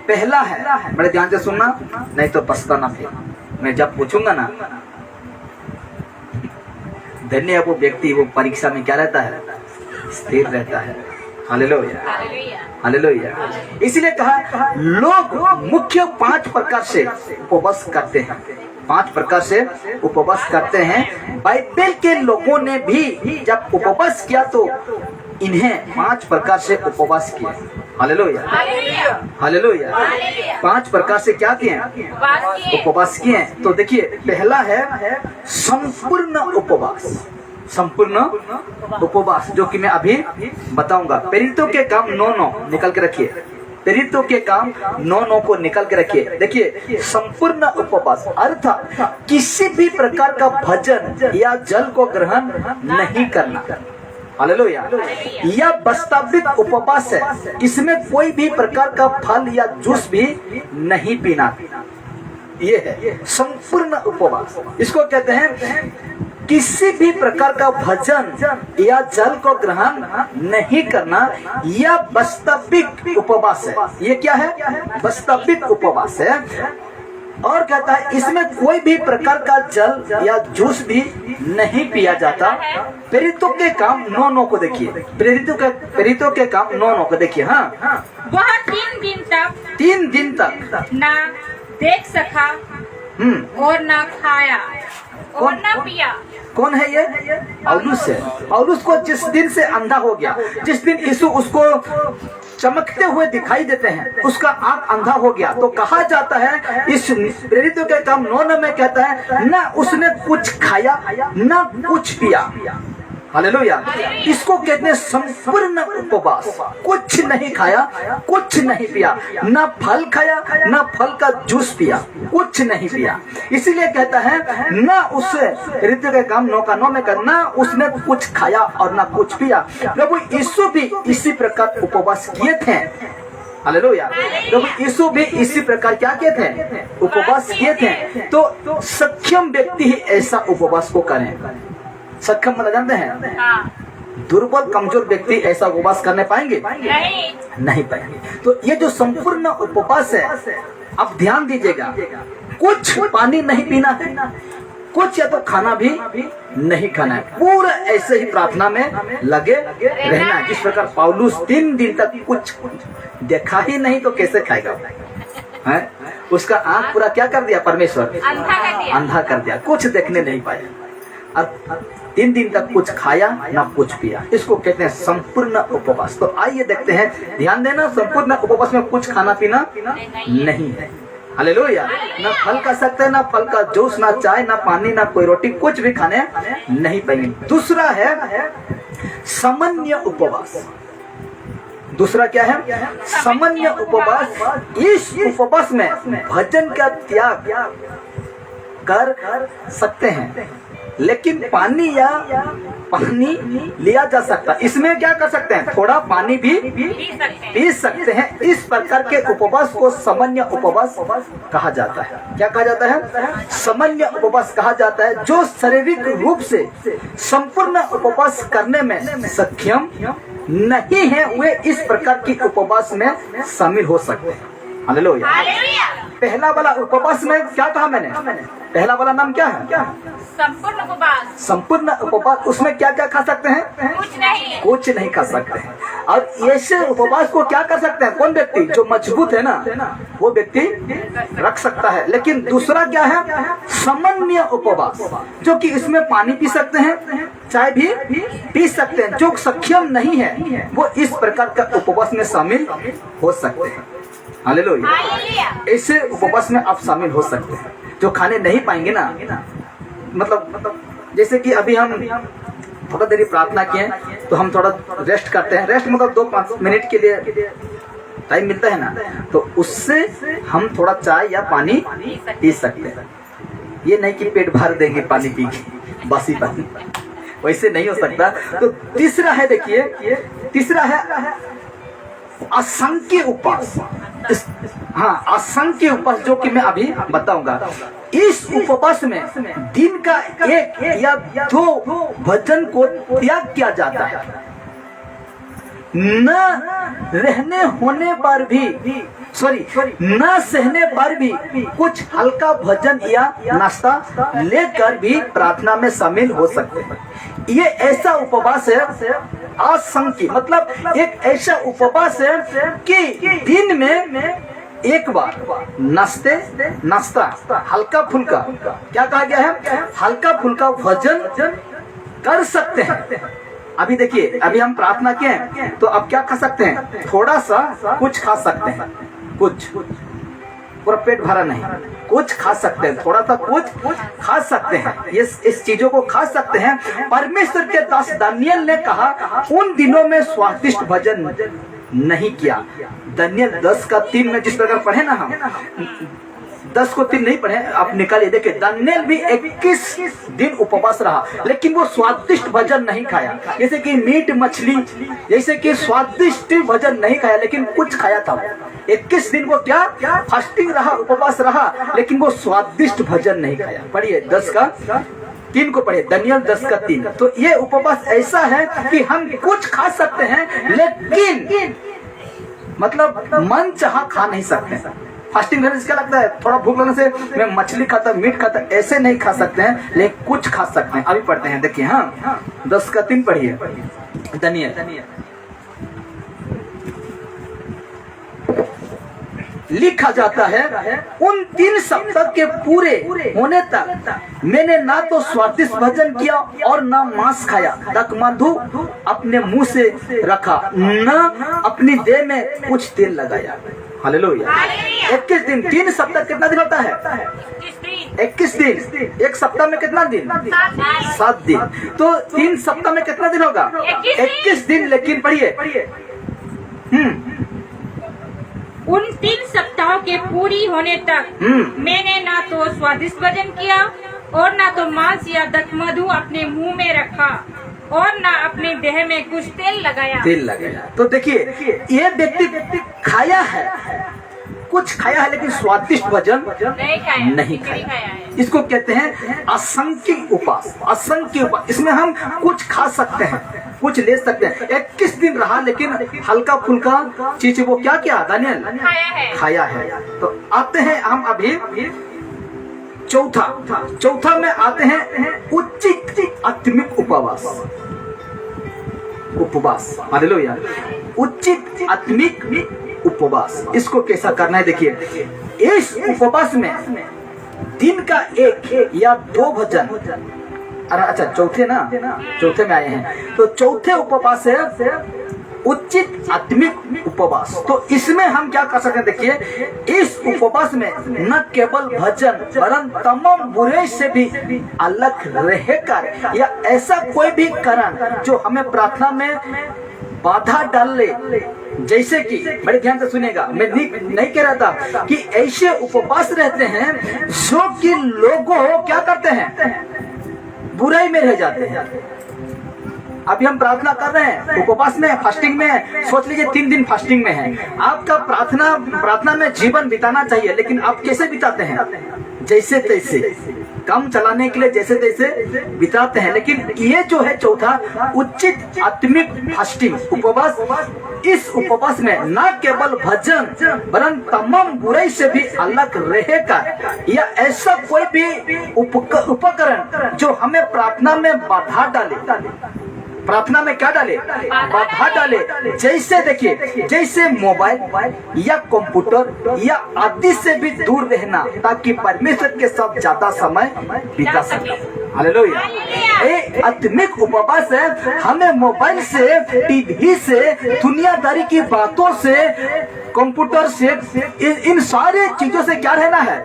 पहला है, बड़े ध्यान से सुनना नहीं तो पछताना। फिर मैं जब पूछूंगा ना, धन्य है वो व्यक्ति, वो परीक्षा में क्या रहता है? स्थिर रहता है। Hallelujah, hallelujah. इसलिए कहा लोग मुख्य 5 प्रकार से उपवास करते हैं। 5 प्रकार से उपवास करते हैं। बाइबल के लोगों ने भी जब उपवास किया तो इन्हें 5 प्रकार से उपवास किया। Hallelujah, hallelujah. 5 प्रकार से क्या किए? उपवास किए। तो देखिए, पहला है संपूर्ण उपवास। संपूर्ण उपवास जो कि मैं अभी बताऊंगा। प्रेरितों के काम 9:9 निकल के रखिए। प्रेरितों के काम 9:9 को निकल के रखिए। देखिए, संपूर्ण उपवास अर्थात किसी भी प्रकार का भोजन या जल को ग्रहण नहीं करना। हालेलुया। यह वास्तविक उपवास है। इसमें कोई भी प्रकार का फल या जूस भी नहीं पीना। ये है संपूर्ण उपवास। इसको कहते हैं किसी भी प्रकार का भोजन या जल को ग्रहण नहीं करना। यह वास्तविक उपवास है। ये क्या है? वास्तविक उपवास है। और कहता है इसमें कोई भी प्रकार का जल या जूस भी नहीं पिया जाता। प्रेरितों के काम 9:9 को देखिए, प्रेरितों के काम 9:9 को देखिए। हाँ, वह 3 दिन तक ना देख सका और ना खाया और ना पिया। कौन है ये? पौलुस है। पौलुस को जिस दिन से अंधा हो गया, जिस दिन यीशु उसको चमकते हुए दिखाई देते हैं, उसका आंख अंधा हो गया, तो कहा जाता है इस प्रेरितों के काम 9:9 में कहता है ना उसने कुछ खाया ना कुछ पिया। हालेलुया। इसको कहते हैं संपूर्ण उपवास। कुछ नहीं खाया, कुछ नहीं पिया, ना फल खाया ना फल का जूस पिया, कुछ नहीं पिया। इसीलिए कहता है ना उससे ऋतु के काम 9:9 में कहना ना उसने कुछ खाया और ना कुछ पिया। प्रभु यीशु भी इसी प्रकार उपवास किए थे। हालेलुया। प्रभु यीशु भी इसी प्रकार क्या किए थे? उपवास किए थे। तो सक्षम व्यक्ति ही ऐसा उपवास को करें। सक्षम मतलब जानते हैं? दुर्बल कमजोर व्यक्ति ऐसा उपवास करने पाएंगे? नहीं पाएंगे। तो ये जो संपूर्ण उपवास है, अब ध्यान दीजिएगा, कुछ पानी नहीं पीना है, कुछ या तो खाना भी नहीं खाना है, पूरा ऐसे ही प्रार्थना में लगे रहना है। जिस प्रकार पौलुस 3 दिन तक कुछ देखा ही नहीं तो कैसे खाएगा? है? उसका आंख पूरा क्या कर दिया? परमेश्वर अंधा कर दिया, कुछ देखने नहीं पाया। और 3 दिन तक कुछ खाया ना कुछ पिया। इसको कहते हैं संपूर्ण उपवास। तो आइए देखते हैं, ध्यान देना, संपूर्ण उपवास में कुछ खाना पीना नहीं है। हालेलुया। ना फल खा सकते हैं, ना फल का जूस, ना चाय, ना पानी, ना कोई रोटी, कुछ भी खाने नहीं पाएंगे। दूसरा है सामान्य उपवास। दूसरा क्या है? सामान्य उपवास। इस उपवास में भोजन का त्याग कर सकते हैं, लेकिन पानी लिया जा सकता है। इसमें क्या कर सकते हैं? थोड़ा पानी भी पी सकते हैं। इस प्रकार के उपवास को सामान्य उपवास कहा जाता है। क्या कहा जाता है? सामान्य उपवास कहा जाता है। जो शारीरिक रूप से संपूर्ण उपवास करने में सक्षम नहीं है, वे इस प्रकार की उपवास में शामिल हो सकते हैं। हालेलुया। पहला वाला उपवास में क्या कहा मैंने? पहला वाला नाम क्या है? संपूर्ण उपवास। संपूर्ण उपवास। उसमें क्या क्या खा सकते हैं? कुछ नहीं खा सकते हैं। और ऐसे उपवास को क्या कर सकते हैं? कौन व्यक्ति जो मजबूत है ना, वो व्यक्ति रख सकता है। लेकिन दूसरा क्या है? सामान्य उपवास, जो कि इसमें पानी पी सकते हैं, चाय भी पी सकते हैं। जो सक्षम नहीं है वो इस प्रकार का उपवास में शामिल हो सकते हैं। हालेलुया। ऐसे उपवास में आप शामिल हो सकते हैं। जो खाने नहीं पाएंगे ना, मतलब जैसे कि अभी हम थोड़ा देरी प्रार्थना किए तो हम थोड़ा रेस्ट करते हैं। रेस्ट मतलब 2-5 मिनट के लिए टाइम मिलता है ना, तो उससे हम थोड़ा चाय या पानी पी सकते हैं। ये नहीं कि पेट भर देंगे पानी पी के, बासी पानी, वैसे नहीं हो सकता। तो तीसरा है, देखिए तीसरा है असंख्य उपवास। हाँ, असंख्य उपवास, जो कि मैं अभी बताऊंगा। इस उपवास में दिन का 1 या 2 भोजन को त्याग किया जाता है। न रहने होने पर भी न सहने पर भी कुछ हल्का भोजन या नाश्ता लेकर भी प्रार्थना में शामिल हो सकते हैं। ये ऐसा उपवास है असंख्य, मतलब एक ऐसा उपवास है कि दिन में एक बार नाश्ता हल्का फुल्का, क्या कहा गया है? हल्का फुल्का भोजन कर सकते हैं। अभी देखिए, अभी हम प्रार्थना किए हैं तो अब क्या खा सकते हैं? थोड़ा सा कुछ खा सकते हैं, कुछ, पूरा पेट भरा नहीं, कुछ खा सकते हैं, थोड़ा सा कुछ खा सकते हैं। ये इस चीजों को खा सकते हैं। परमेश्वर के दास दानियल ने कहा उन दिनों में स्वादिष्ट भोजन नहीं किया। दानियल 10:3 में जिस प्रकार पढ़े ना, हम 10:3 नहीं पढ़े, आप निकालिए। देखिए, दानियल भी 21 दिन उपवास रहा, लेकिन वो स्वादिष्ट भोजन नहीं खाया, जैसे कि मीट मछली, जैसे कि स्वादिष्ट भोजन नहीं खाया, लेकिन कुछ खाया था। 21 दिन वो क्या फास्टिंग रहा, उपवास रहा, लेकिन वो स्वादिष्ट भोजन नहीं खाया। पढ़िए 10:3 को पढ़िए, दानियल 10:3। तो ये उपवास ऐसा है कि हम कुछ खा सकते हैं, लेकिन मतलब मन चाहा खा नहीं सकते। फास्टिंग रहने से क्या लगता है, थोड़ा भूख लगने से मैं मछली खाता, मीट खाता, ऐसे नहीं खा सकते हैं, लेकिन कुछ खा सकते हैं। अभी पढ़ते हैं, देखिए। हाँ, 10 का 3 पढ़िए। धन्य लिखा जाता है, उन 3 सप्ताह के पूरे होने तक मैंने ना तो स्वादिष्ट भोजन किया और ना मांस खाया, तक मधु अपने मुंह से रखा, न अपनी देह में कुछ तेल लगाया। हालेलुया। 21 दिन, 3 सप्ताह कितना दिन होता है? 21 दिन। एक सप्ताह में कितना दिन? 7 दिन। तो 3 सप्ताह में कितना दिन होगा? 21 दिन। लेकिन पढ़िए। उन 3 सप्ताहों के पूरी होने तक मैंने ना तो स्वादिष्ट भोजन किया और ना तो मांस या दखमधु अपने मुंह में रखा और ना अपने देह में कुछ तेल लगाया। तो देखिए, ये व्यक्ति खाया है, कुछ खाया है, लेकिन स्वादिष्ट भोजन नहीं खाया। इसको कहते हैं असंख्य उपास। असंख्य उपास, इसमें हम कुछ खा सकते हैं, कुछ ले सकते हैं। 21 दिन रहा, लेकिन हल्का फुल्का चीज वो क्या किया? दानियल खाया है। तो आते हैं हम अभी चौथा में आते हैं उचित आत्मिक उपवास। हालेलुया। उचित आत्मिक उपवास, इसको कैसा करना है? देखिए, इस उपवास में दिन का 1 या 2 भोजन, अरे अच्छा चौथे में आए हैं। तो चौथे उपवास है उचित आत्मिक उपवास। तो इसमें हम क्या कर सकते हैं? देखिए, इस उपवास में न केवल भजन वरन तमाम बुरे से भी अलग रहकर या ऐसा कोई भी कारण जो हमें प्रार्थना में बाधा डाल ले, जैसे कि बड़े ध्यान से सुनिएगा, मैं नहीं कह रहा था कि ऐसे उपवास रहते हैं जो कि लोगों क्या करते हैं? बुराई में रह जाते हैं। अभी हम प्रार्थना कर रहे हैं, उपवास में, फास्टिंग में। सोच लीजिए 3 दिन फास्टिंग में है, आपका प्रार्थना में जीवन बिताना चाहिए, लेकिन आप कैसे बिताते हैं? जैसे तैसे, काम चलाने के लिए जैसे तैसे बिताते हैं। लेकिन ये जो है चौथा उचित आत्मिक फास्टिंग उपवास, इस उपवास में न केवल भजन वरन तमाम बुराई से भी अलग रहेगा या ऐसा कोई भी उपकरण जो हमें प्रार्थना में बाधा डाले। प्रार्थना में क्या डाले? बाधा डाले। जैसे देखिए, जैसे मोबाइल या कंप्यूटर या आदि से भी दूर रहना, ताकि परमेश्वर के साथ ज्यादा समय बिता सके। हालेलुया। ये आत्मिक उपवास है। हमें मोबाइल से, टीवी से, दुनियादारी की बातों से, कंप्यूटर से, इन सारे चीजों से क्या रहना है?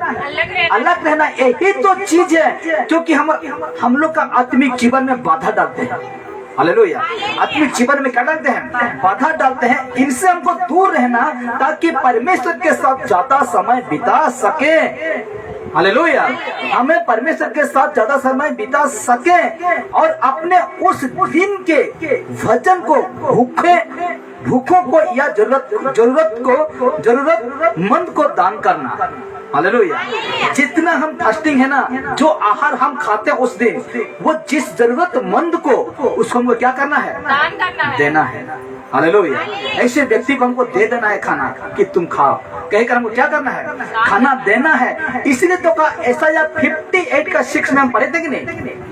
अलग रहना। यही तो चीज है जो कि हम लोग का आत्मिक जीवन में बाधा डालते हैं। हालेलुया। आत्मिक जीवन में क्या डालते हैं? बाधा डालते हैं। इनसे हमको दूर रहना, ताकि परमेश्वर के साथ ज्यादा समय बिता सके। हालेलुया। हमें परमेश्वर के साथ ज्यादा समय बिता सके और अपने उस दिन के वचन को भूखों को या जरूरतमंद को दान करना। हालेलुया। जितना हम फास्टिंग है ना, जो आहार हम खाते हैं उस दिन, वो जिस जरूरतमंद को, उसको हमको क्या करना है? देना है। हालेलुया। ऐसे व्यक्ति को हमको दे देना है खाना कि तुम खाओ, कहकर हमको क्या करना है? खाना देना है। इसलिए तो कहा, ऐसा या 58 का 6 में हम पढ़े थे कि नहीं?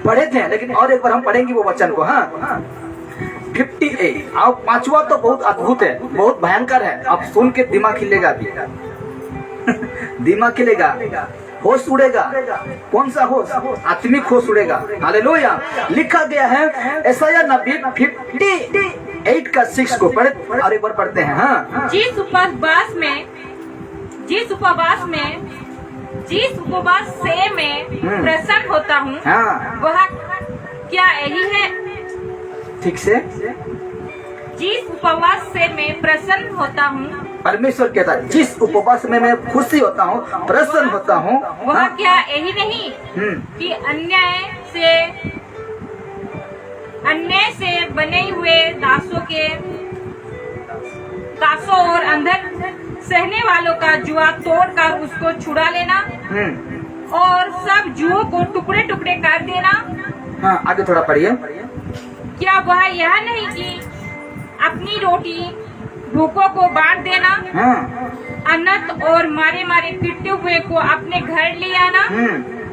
पढ़े थे, लेकिन और एक बार हम पढ़ेंगे वो वचन को। हाँ, 58। अब 5वां तो बहुत अद्भुत है, बहुत भयंकर है। अब सुन के दिमाग हिलेगा अभी दिमाग खिलेगा, होश उड़ेगा। कौन सा होश? आत्मिक होश उड़ेगा। हालेलुया। लिखा गया है यशायाह नबी 58 का 6 को पढ़े और एक बार पढ़ते हैं। हाँ, जिस उपवास से मैं प्रसन्न होता हूँ, वह क्या यही है? ठीक से, जिस उपवास से मैं प्रसन्न होता हूँ, परमेश्वर कहता है जिस उपवास में मैं खुशी होता हूँ, प्रसन्न होता हूँ, वह क्या यही नहीं कि अन्याय से बने हुए दासों और अंधर सहने वालों का जुआ तोड़कर उसको छुड़ा लेना और सब जुओं को टुकड़े टुकड़े कर देना। हाँ, आगे थोड़ा पढ़िए। क्या वह यह नहीं कि अपनी रोटी भूखों को बांट देना, हाँ, अनाथ और मारे मारे पीटे हुए को अपने घर ले आना,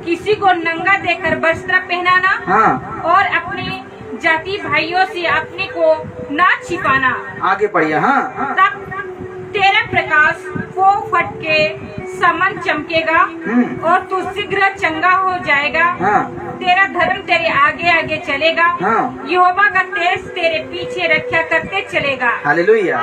किसी को नंगा देकर वस्त्र पहनाना, हाँ। और अपने जाति भाइयों से अपने को ना छिपाना। आगे पढ़िए। हाँ, तब तेरा प्रकाश वो फट के समान चमकेगा और तू शीघ्र चंगा हो जाएगा। हाँ। तेरा धर्म तेरे आगे आगे चलेगा। हाँ। यहोवा का तेज तेरे पीछे रक्षा करते चलेगा। हालेलुया।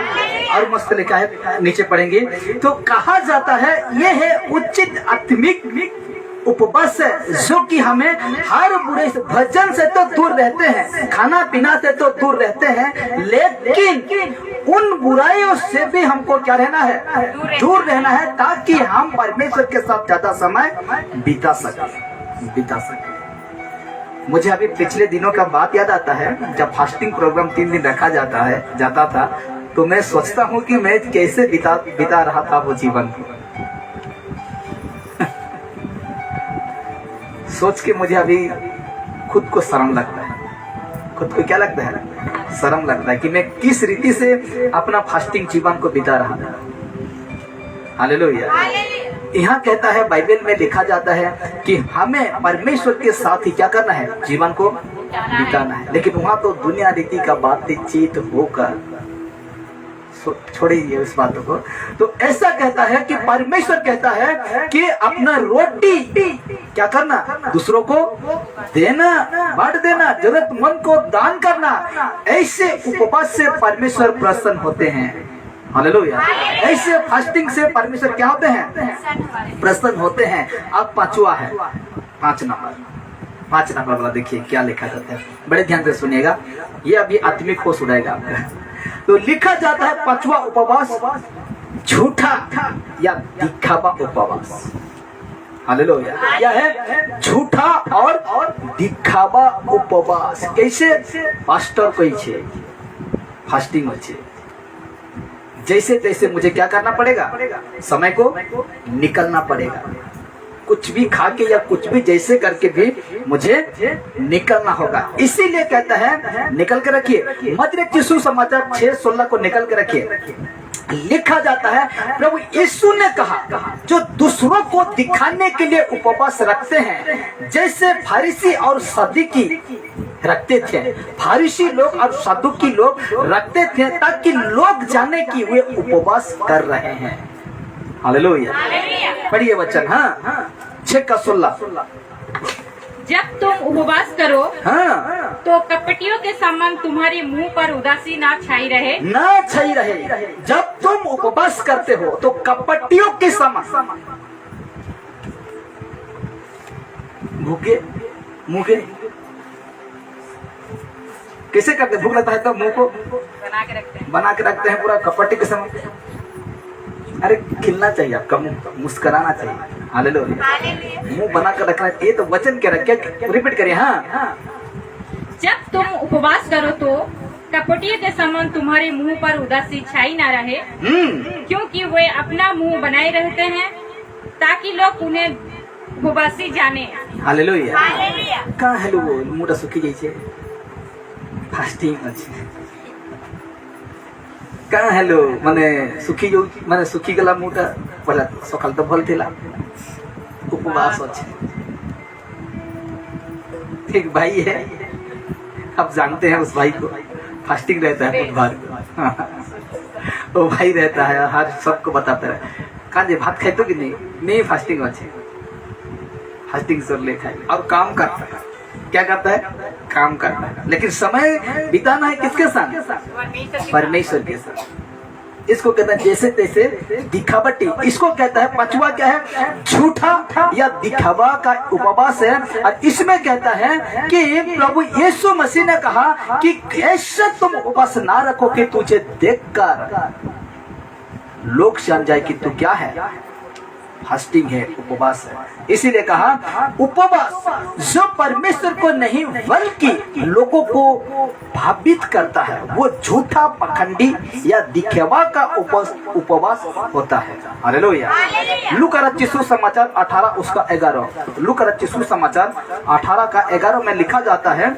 और मस्त लिखा है, नीचे पढ़ेंगे तो कहा जाता है ये है उचित आत्मिक उपवास है, जो कि हमें हर बुरे भजन से तो दूर रहते हैं, खाना पीना से तो दूर रहते हैं, लेकिन उन बुराइयों से भी हमको क्या रहना है, दूर रहना है, ताकि हम परमेश्वर के साथ ज्यादा समय बिता सके। मुझे अभी पिछले दिनों का बात याद आता है, जब फास्टिंग प्रोग्राम 3 दिन रखा जाता था, तो मैं सोचता हूँ कि मैं कैसे बिता रहा था वो जीवन को। सोच के मुझे अभी खुद को शर्म लगता है। खुद को क्या लगता है? शर्म लगता है कि मैं किस रीति से अपना फास्टिंग जीवन को बिता रहा था। हालेलुया। यहाँ कहता है, बाइबल में लिखा जाता है कि हमें परमेश्वर के साथ ही क्या करना है, जीवन को बिताना है। लेकिन वहाँ तो दुनिया रीति का बातचीत होकर, छोड़िए उस बातों को। तो ऐसा कहता है कि परमेश्वर कहता है कि अपना रोटी क्या करना, दूसरों को देना, बांट देना, जरूरतमंद को दान करना। ऐसे उपवास से परमेश्वर प्रसन्न होते हैं। हालेलुया। ऐसे फास्टिंग से परमेश्वर क्या होते हैं, प्रसन्न होते हैं। अब पांचवा है, 5 नंबर वाला देखिए क्या लिखा जाता है, बड़े ध्यान से सुनिएगा, ये अभी आत्मिक होश उड़ाएगा आपका। तो लिखा जाता है 5वां उपवास, झूठा या दिखावा उपवास। हालेलुया। क्या है? झूठा और दिखावा उपवास। कैसे? पास्टर कहिए फास्टिंग अच्छे, जैसे तैसे मुझे क्या करना पड़ेगा, समय को निकलना पड़ेगा, कुछ भी खा के या कुछ भी जैसे करके भी मुझे निकलना होगा। इसीलिए कहता है निकल के रखिए। मत्ती सुसमाचार 6:16 को निकल के रखिए। लिखा जाता है, प्रभु यीशु ने कहा, जो दूसरों को दिखाने के लिए उपवास रखते हैं, जैसे फरीसी और सदूकी रखते थे। फरीसी लोग और सदूकी लोग रखते थे ताकि लोग जाने कि वे उपवास कर रहे हैं। हालेलुया। पढ़िए वचन। हाँ, 6:16। जब तुम उपवास करो, हाँ, तो कपटियों के समान तुम्हारे मुंह पर उदासी ना छाई रहे। जब तुम उपवास करते हो तो कपटियों के समान, भूखे मुँह कैसे करते? भूख लगता है तो मुंह को बना के रखते हैं पूरा कपटी के समान। अरे खिलना चाहिए आपका मुंह, मुस्कुराना चाहिए। हालेलुया। मुंह बना कर रखना, ये तो वचन कह रखे, रिपीट करिए। हाँ, जब तुम उपवास करो तो कपटियों के समान तुम्हारे मुंह पर उदासी छाई ना रहे, क्योंकि वे अपना मुंह बनाए रहते हैं ताकि लोग उन्हें उपवासी जाने। हालेलुया। कहाँ हेलो मुँह सुखी जाइए फास्टिंग अच्छे कहाँ हेलो माने सुखी जो माने सुखी गला मुटा पहला सकाल तो भल थिला उपवास अच्छे। एक भाई है, आप जानते हैं उस भाई को, फास्टिंग रहता है बुधवार को। वो भाई रहता है, हर सबको बताता है, कहाँ जे भात खाए तो कि नहीं फास्टिंग अच्छे, फास्टिंग सर ले खाए और काम करता है। क्या करता है? काम करता है। लेकिन समय बिताना है किसके साथ? परमेश्वर के साथ। इसको कहता है जैसे तैसे दिखावटी। इसको कहता है 5वां क्या है? झूठा या दिखावा का उपवास है। और इसमें कहता है कि प्रभु यीशु मसीह ने कहा कि ऐसा तुम उपवास ना रखो कि तुझे देखकर लोग जान जाए कि तू क्या है, फास्टिंग है, उपवास है। इसीलिए कहा उपवास जो परमेश्वर को नहीं बल्कि लोगों को भावित करता है, वो झूठा, पखंडी या दिखावा का उपवास होता है। हालेलुया। लूका रचित सुसमाचार 18 उसका 11, लूका रचित सुसमाचार 18 का 11 में लिखा जाता है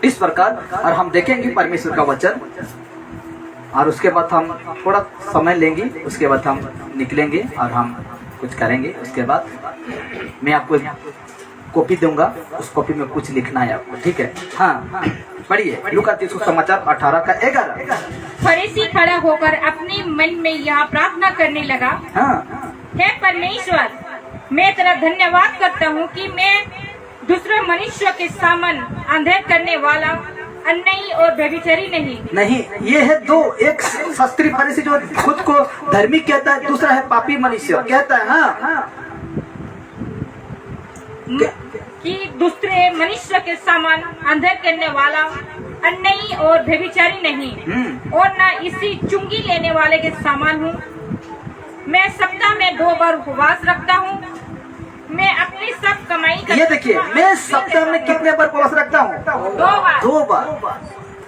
इस प्रकार, और हम देखेंगे परमेश्वर का वचन। और उसके बाद हम थोड़ा समय लेंगे, उसके बाद हम निकलेंगे और हम कुछ करेंगे। उसके बाद मैं आपको कॉपी दूंगा, उस कॉपी में कुछ लिखना है आपको, ठीक है? हाँ, पढ़िए लूका 3 समाचार 18 का 11। फरीसी खड़ा होकर अपने मन में यह प्रार्थना करने लगा, हे परमेश्वर, मैं तेरा धन्यवाद करता हूँ कि मैं दूसरे मनुष्य के सामने अंधेर करने वाला, अन्यायी और व्यभिचारी नहीं। ये है दो, एक शास्त्री फरीसी जो खुद को धर्मी कहता है, दूसरा है पापी मनुष्य कहता है। हाँ, कि दूसरे मनुष्य के समान अंधेर करने वाला, अन्यायी और व्यभिचारी नहीं, और न इसी चुंगी लेने वाले के समान हूँ। मैं सप्ताह में 2 बार उपवास रखता हूँ। मैं अपनी सब कमाई, ये देखिए, मैं सप्ताह में कितने बार उपवास रखता हूँ? 2 बार।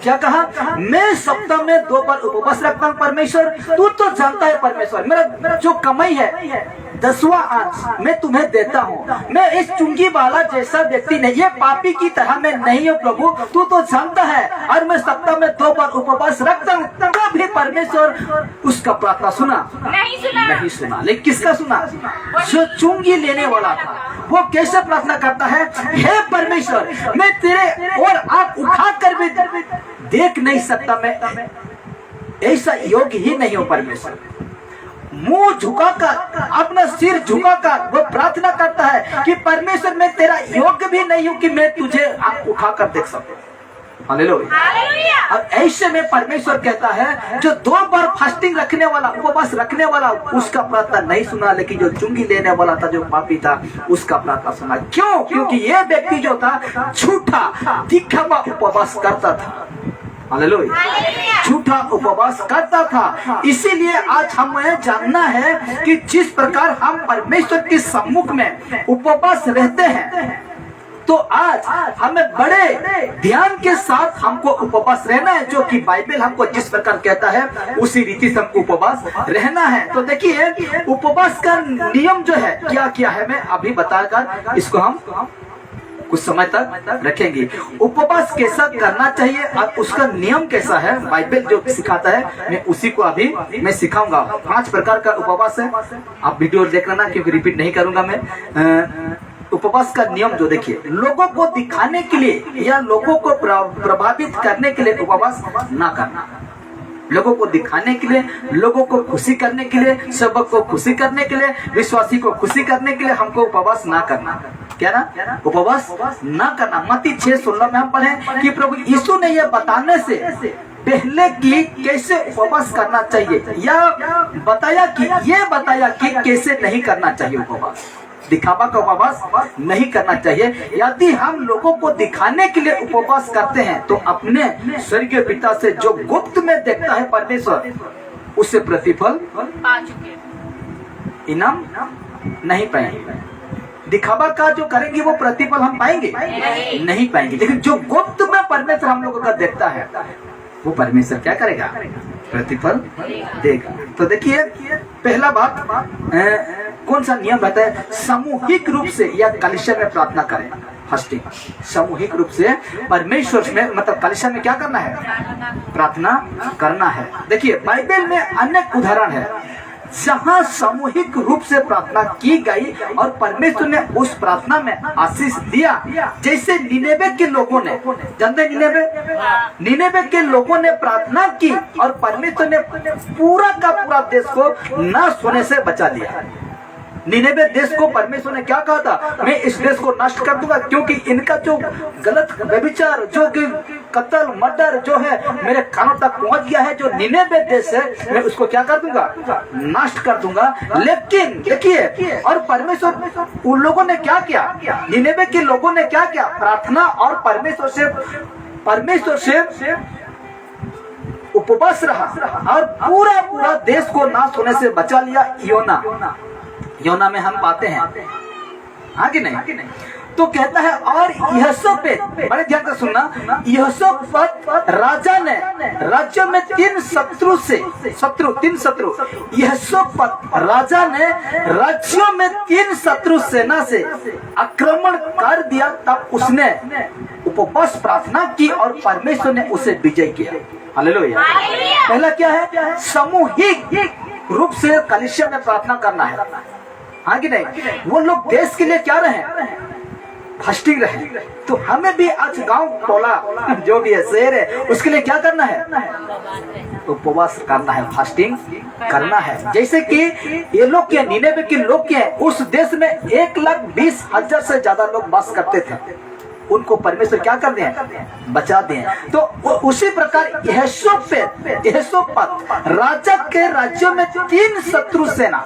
क्या कहा? मैं सप्ताह में 2 बार उपवास रखता हूँ। परमेश्वर, तू तो जानता है परमेश्वर, मेरा जो कमाई है 10वां अंश मैं तुम्हें देता हूँ। मैं इस चुंगी वाला जैसा व्यक्ति नहीं, ये पापी की तरह मैं नहीं हूँ प्रभु, तू तो जानता है। और मैं सप्ताह में 2 बार उपवास रखता हूँ, तब भी परमेश्वर उसका प्रार्थना नहीं सुना। लेकिन किसका सुना? जो चुंगी लेने वाला था। वो कैसे प्रार्थना करता है? हे परमेश्वर, मैं तेरे और आंख उठा कर भी देख नहीं सकता, मैं ऐसा योग्य ही नहीं हूँ परमेश्वर। मुंह झुकाकर, अपना सिर झुकाकर वो प्रार्थना करता है कि परमेश्वर, मैं तेरा योग्य भी नहीं हूँ कि मैं तुझे आंख उठाकर देख सकूं। हालेलुया। और ऐसे में परमेश्वर कहता है, जो 2 बार फास्टिंग रखने वाला, उपवास रखने वाला, उसका प्रार्थना नहीं सुना, लेकिन जो चुंगी लेने वाला था, जो पापी था, उसका प्रार्थना सुना। क्यों? क्योंकि ये व्यक्ति जो था झूठा दिखावा उपवास करता था। हालेलुया। झूठा उपवास करता था। इसीलिए आज हमें जानना है कि जिस प्रकार हम परमेश्वर के सम्मुख में उपवास रहते हैं, तो आज हमें बड़े ध्यान के साथ हमको उपवास रहना है, जो कि बाइबल हमको जिस प्रकार कहता है उसी रीति से हमको उपवास रहना है। तो देखिए, उपवास का नियम जो है क्या क्या है, मैं अभी बताकर इसको हम कुछ समय तक रखेंगे। उपवास कैसा करना चाहिए और उसका नियम कैसा है, बाइबल जो सिखाता है, मैं उसी को अभी मैं सिखाऊंगा। 5 प्रकार का उपवास है, आप वीडियो देख लेना, क्योंकि रिपीट नहीं करूंगा मैं। उपवास का नियम जो देखिए, लोगों को दिखाने के लिए या लोगों को प्रभावित करने के लिए उपवास ना करना। लोगों को दिखाने के लिए, लोगों को खुशी करने के लिए, सबक को खुशी करने के लिए, विश्वासी को खुशी करने के लिए हमको उपवास ना करना। क्या ना? उपवास ना करना। मत्ती 6:16 में हम पढ़े कि प्रभु यीशु ने यह बताने से पहले कि कैसे उपवास करना चाहिए, या बताया कि कैसे नहीं करना चाहिए उपवास। दिखावा का उपवास नहीं करना चाहिए। यदि हम लोगों को दिखाने के लिए उपवास करते हैं, तो अपने स्वर्गीय पिता से जो गुप्त में देखता है परमेश्वर, उससे प्रतिफल इनाम नहीं पाएंगे। दिखावा का जो करेंगे वो प्रतिफल हम पाएंगे नहीं पाएंगे। लेकिन जो गुप्त में परमेश्वर हम लोगों का देखता है, वो परमेश्वर क्या करेगा? प्रतिफल देगा। तो देखिए, पहला बात कौन सा नियम रहता है? सामूहिक रूप से या कलीसिया में प्रार्थना करें। फास्टिंग सामूहिक रूप से परमेश्वर में, मतलब कलीसिया में क्या करना है? प्रार्थना करना है। देखिए, बाइबल में अनेक उदाहरण है जहाँ सामूहिक रूप से प्रार्थना की गई और परमेश्वर ने उस प्रार्थना में आशीष दिया। जैसे निनेवे के लोगों ने, जानते निनेवे के लोगों ने प्रार्थना की और परमेश्वर ने पूरा का पूरा देश को नाश होने से बचा लिया। निनेवे देश को परमेश्वर ने क्या कहा था? मैं इस देश को नष्ट कर दूंगा, क्योंकि इनका जो गलत व्यभिचार, जो कत्ल मर्डर जो है मेरे कानों तक पहुंच गया है, जो निनेवे देश है, मैं उसको क्या कर दूंगा? नष्ट कर दूंगा। लेकिन देखिए, और परमेश्वर, उन लोगों ने क्या किया? निनेवे के लोगों ने क्या किया? प्रार्थना और परमेश्वर से उपवास रहा और पूरा देश को नाश होने से बचा लिया। योना में हम पाते हैं, हाँ कि नहीं? तो कहता है, और यहोशाफात, बड़े ध्यान से सुनना, यहोशाफात राजा ने राज्य में 3 शत्रु, यहोशाफात राजा ने राज्यों में 3 शत्रु सेना से आक्रमण कर दिया। तब उसने उपवास प्रार्थना की और परमेश्वर ने उसे विजय किया। हालेलुया। पहला क्या है? सामूहिक रूप से कलीसिया में प्रार्थना करना है, हाँ कि नहीं? वो लोग देश के लिए क्या रहे? फास्टिंग रहे। तो हमें भी आज गांव टोला जो भी है, शहर है, उसके लिए क्या करना है? उपवास करना है, फास्टिंग करना है। जैसे कि ये लोग के, निनेवे के लोग के, उस देश में 1,20,000 से ज्यादा लोग बस करते थे। उनको परमेश्वर क्या कर दिए? बचा दिए। तो उसी प्रकार यहोशापात राजा के राज्यों में 3 शत्रु सेना,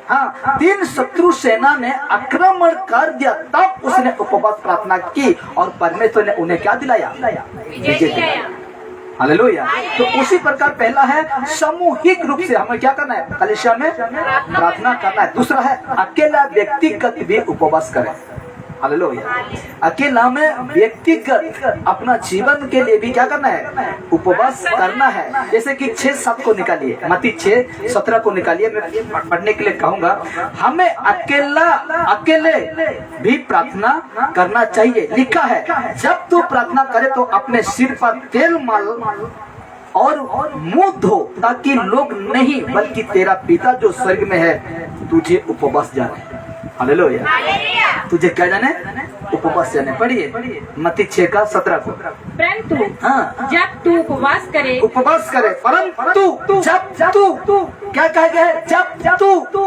हाँ 3 शत्रु सेना ने आक्रमण कर दिया। तब उसने उपवास प्रार्थना की और परमेश्वर ने उन्हें क्या दिलाया? विजय दिलाया। हालेलुया। तो उसी प्रकार पहला है सामूहिक रूप से हमें क्या करना है? कलीसिया में प्रार्थना करना है। दूसरा है अकेला व्यक्तिगत भी उपवास करें। हालेलुया। अकेला में व्यक्तिगत अपना जीवन के लिए भी क्या करना है? उपवास करना है। जैसे कि 6-7 को निकालिए, मत्ती 6:17 को निकालिए, मैं पढ़ने के लिए कहूंगा। हमें अकेले भी प्रार्थना करना चाहिए। लिखा है, जब तू प्रार्थना करे तो अपने सिर पर तेल मल और मुंह धो, ताकि लोग नहीं बल्कि तेरा पिता जो स्वर्ग में है तुझे उपवास जाने। हालेलुया। तुझे क्या जाने? उपवास जाने। पढ़िए मत्ती 6:17 को। परंतु हाँ, जब तू उपवास करे परंतु जब तू क्या कहा गया है? जब तू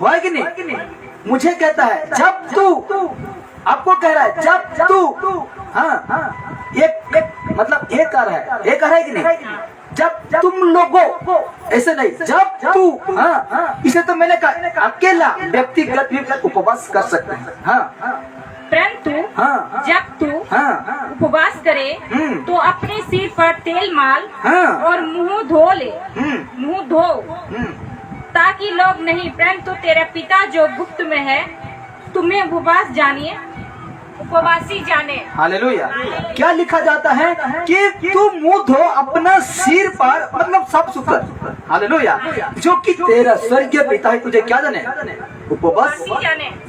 हुआ कि नहीं? मुझे कहता है जब तू, आपको कह रहा है जब तू, हाँ एक मतलब एक आ रहा है कि नहीं? जब तुम लोगों, ऐसे नहीं, जब तू, हाँ इसे तो मैंने कहा अकेला व्यक्तिगत भी उपवास कर सकते हैं। हाँ परंतु हाँ, जब तू उपवास करे तो अपने सिर पर तेल माल और मुंह धो ले, मुंह धो, ताकि लोग नहीं परंतु तेरा पिता जो गुप्त में है तुम्हें उपवासी जाने। हालेलुया। क्या लिखा जाता है कि तू मुंह धो अपना सिर पर, मतलब सब सुकर, हालेलुया, जो कि तेरा स्वर्गीय पिता है तुझे क्या जाने? उपवास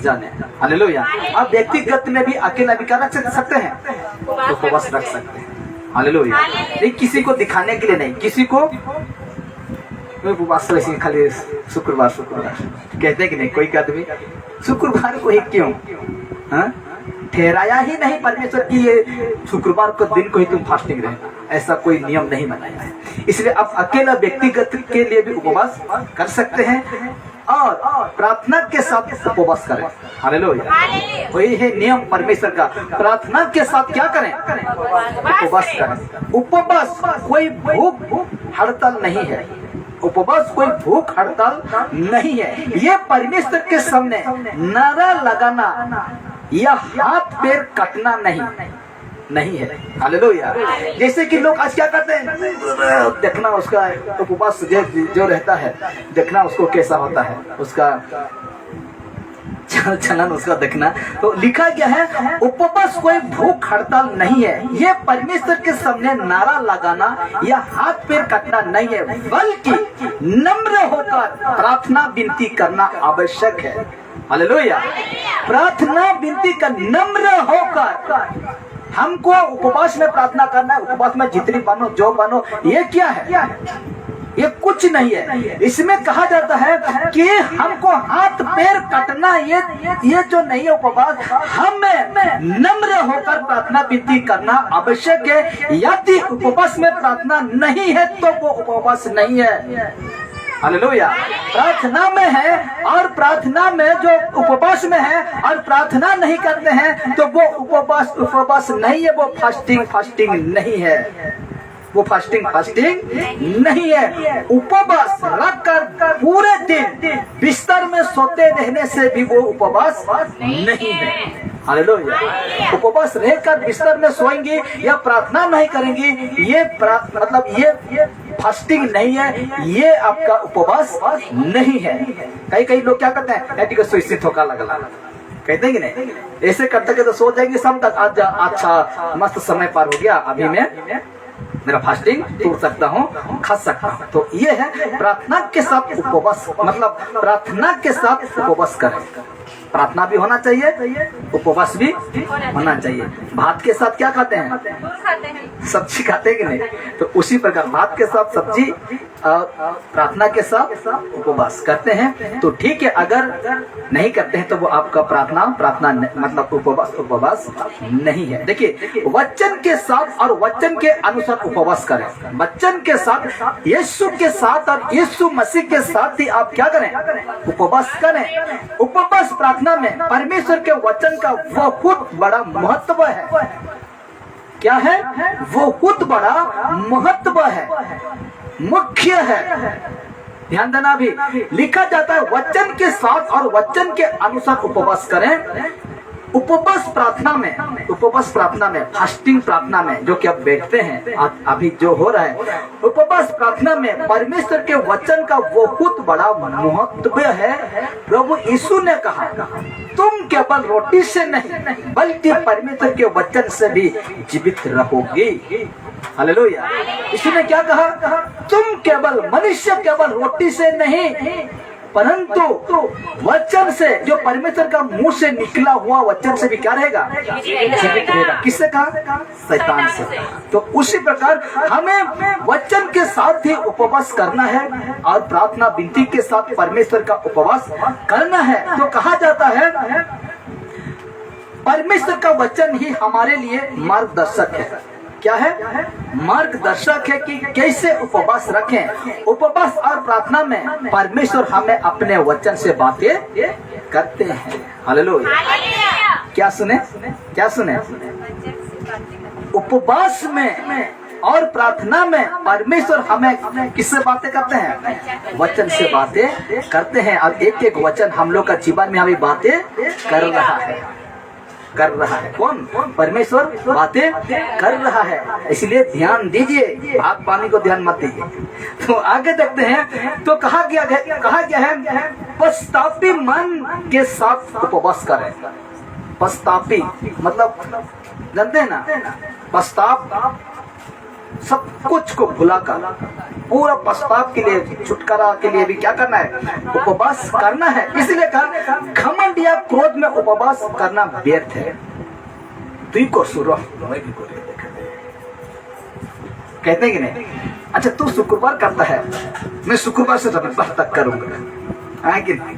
जाने। हालेलुया। अब व्यक्तिगत में भी अकेला भी क्या रख सकते हैं? उपवास रख सकते हैं। हालेलुया। नहीं किसी को दिखाने के लिए नहीं, किसी को उपवास तो ऐसे खाली शुक्रवार कहते कि नहीं, कोई आदमी शुक्रवार को ही क्यों ठहराया ही नहीं परमेश्वर की ये शुक्रवार को दिन को ही तुम फास्टिंग रहे, ऐसा कोई नियम नहीं बनाया है। इसलिए आप अकेला व्यक्तिगत के लिए भी उपवास कर सकते हैं और प्रार्थना के साथ उपवास करें। हालेलुया। वही है नियम परमेश्वर का। प्रार्थना के साथ क्या करें? उपवास करें। उपवास कोई भूख हड़ताल नहीं है, उपवास कोई भूख हड़ताल नहीं है। ये परमेश्वर के सामने नारा लगाना या हाथ पैर कटना नहीं है। हालेलुया। जैसे कि लोग आज क्या करते हैं, देखना उसका उपवास जो रहता है, देखना उसको कैसा होता है, उसका चलन उसका देखना। तो लिखा गया है उपवास कोई भूख हड़ताल नहीं है, ये परमेश्वर के सामने नारा लगाना या हाथ पैर कटना नहीं है, बल्कि नम्र होकर प्रार्थना विनती करना आवश्यक है। हालेलुया। प्रार्थना विनती का नम्र होकर हमको उपवास में प्रार्थना करना है। उपवास में जितनी बनो जो बनो, ये क्या है? ये कुछ नहीं है। इसमें कहा जाता है कि हमको हाथ पैर कटना ये जो नहीं है उपवास, हमें नम्र होकर प्रार्थना विनती करना आवश्यक है। यदि उपवास में प्रार्थना नहीं है तो वो उपवास नहीं है। हालेलुया। प्रार्थना में है और प्रार्थना में जो उपवास में है और प्रार्थना नहीं करते हैं तो वो उपवास नहीं है, वो फास्टिंग नहीं है, वो फास्टिंग नहीं है। उपवास रखकर पूरे दिन बिस्तर में सोते रहने से भी वो उपवास नहीं है। हालेलुया। उपवास रहकर बिस्तर में सोएंगे या प्रार्थना नहीं करेंगे, ये मतलब ये फास्टिंग नहीं है, ये आपका उपवास नहीं है। कई लोग क्या करते हैं, ठीक है सोई थोका लगा कहते हैं कि नहीं, ऐसे करते के तो सो जाएंगे शाम तक, आज अच्छा मस्त समय पार हो गया, अभी मैं मेरा फास्टिंग तोड़ सकता हूँ, खा सकता हूँ। तो ये है प्रार्थना के साथ उपवास, मतलब प्रार्थना के साथ उपवास करें। प्रार्थना भी होना चाहिए, उपवास भी होना चाहिए। भात के साथ क्या खाते हैं? खाते हैं। सब्जी खाते हैं कि नहीं? तो उसी प्रकार भात के साथ सब्जी और प्रार्थना के साथ उपवास करते हैं तो ठीक है। अगर नहीं करते हैं तो वो आपका प्रार्थना मतलब उपवास नहीं है। देखिए, वचन के साथ और वचन के अनुसार उपवास करें। वचन के साथ, यीशु के साथ और यीशु मसीह के साथ ही आप क्या करें? उपवास करें। उपवास प्रार्थना में परमेश्वर के वचन का बहुत बड़ा महत्व है। क्या है? बहुत बड़ा महत्व है, मुख्य है। ध्यान देना, भी लिखा जाता है वचन के साथ और वचन के अनुसार उपवास करें। उपवास प्रार्थना में फास्टिंग प्रार्थना में जो कि आप बैठते हैं, अभी जो हो रहा है, उपवास प्रार्थना में परमेश्वर के वचन का बहुत बड़ा महत्व है। प्रभु यीशु ने कहा, तुम केवल रोटी से नहीं बल्कि परमेश्वर के वचन से भी जीवित रहोगे। हालेलुया। यीशु ने क्या कहा? तुम मनुष्य केवल रोटी से नहीं परंतु वचन से, जो परमेश्वर का मुंह से निकला हुआ वचन से भी क्या रहेगा? जीवित रहेगा। किससे कहा? शैतान से। तो उसी प्रकार हमें वचन के साथ ही उपवास करना है और प्रार्थना विनती के साथ परमेश्वर का उपवास करना है। तो कहा जाता है परमेश्वर का वचन ही हमारे लिए मार्गदर्शक है। क्या है? मार्गदर्शक है कि कैसे उपवास रखें। उपवास और प्रार्थना में परमेश्वर हमें अपने वचन से बातें करते हैं। हालेलुया। क्या सुने? उपवास में और प्रार्थना में परमेश्वर हमें किससे बातें करते हैं? वचन से बातें करते हैं। और एक एक वचन हम लोग का जीवन में हमें बातें कर रहा है। कौन? परमेश्वर बातें कर रहा है। इसलिए ध्यान दीजिए, भात पानी को ध्यान मत दीजिए। तो आगे देखते हैं। तो कहा गया है पश्चातापी मन के साथ उपवास करें। पश्चातापी मतलब जानते हैं ना? पश्चाताप सब कुछ को भुलाकर पूरा पश्चाताप के लिए, छुटकारा के लिए भी क्या करना है? उपवास करना है। इसलिए कहा घमंड या क्रोध में उपवास करना व्यर्थ है। तू को सुरो मैं भी को कहते हैं कि नहीं? अच्छा, तू शुक्रवार करता है, मैं शुक्रवार से रविवार तक करूंगा, है कि नहीं?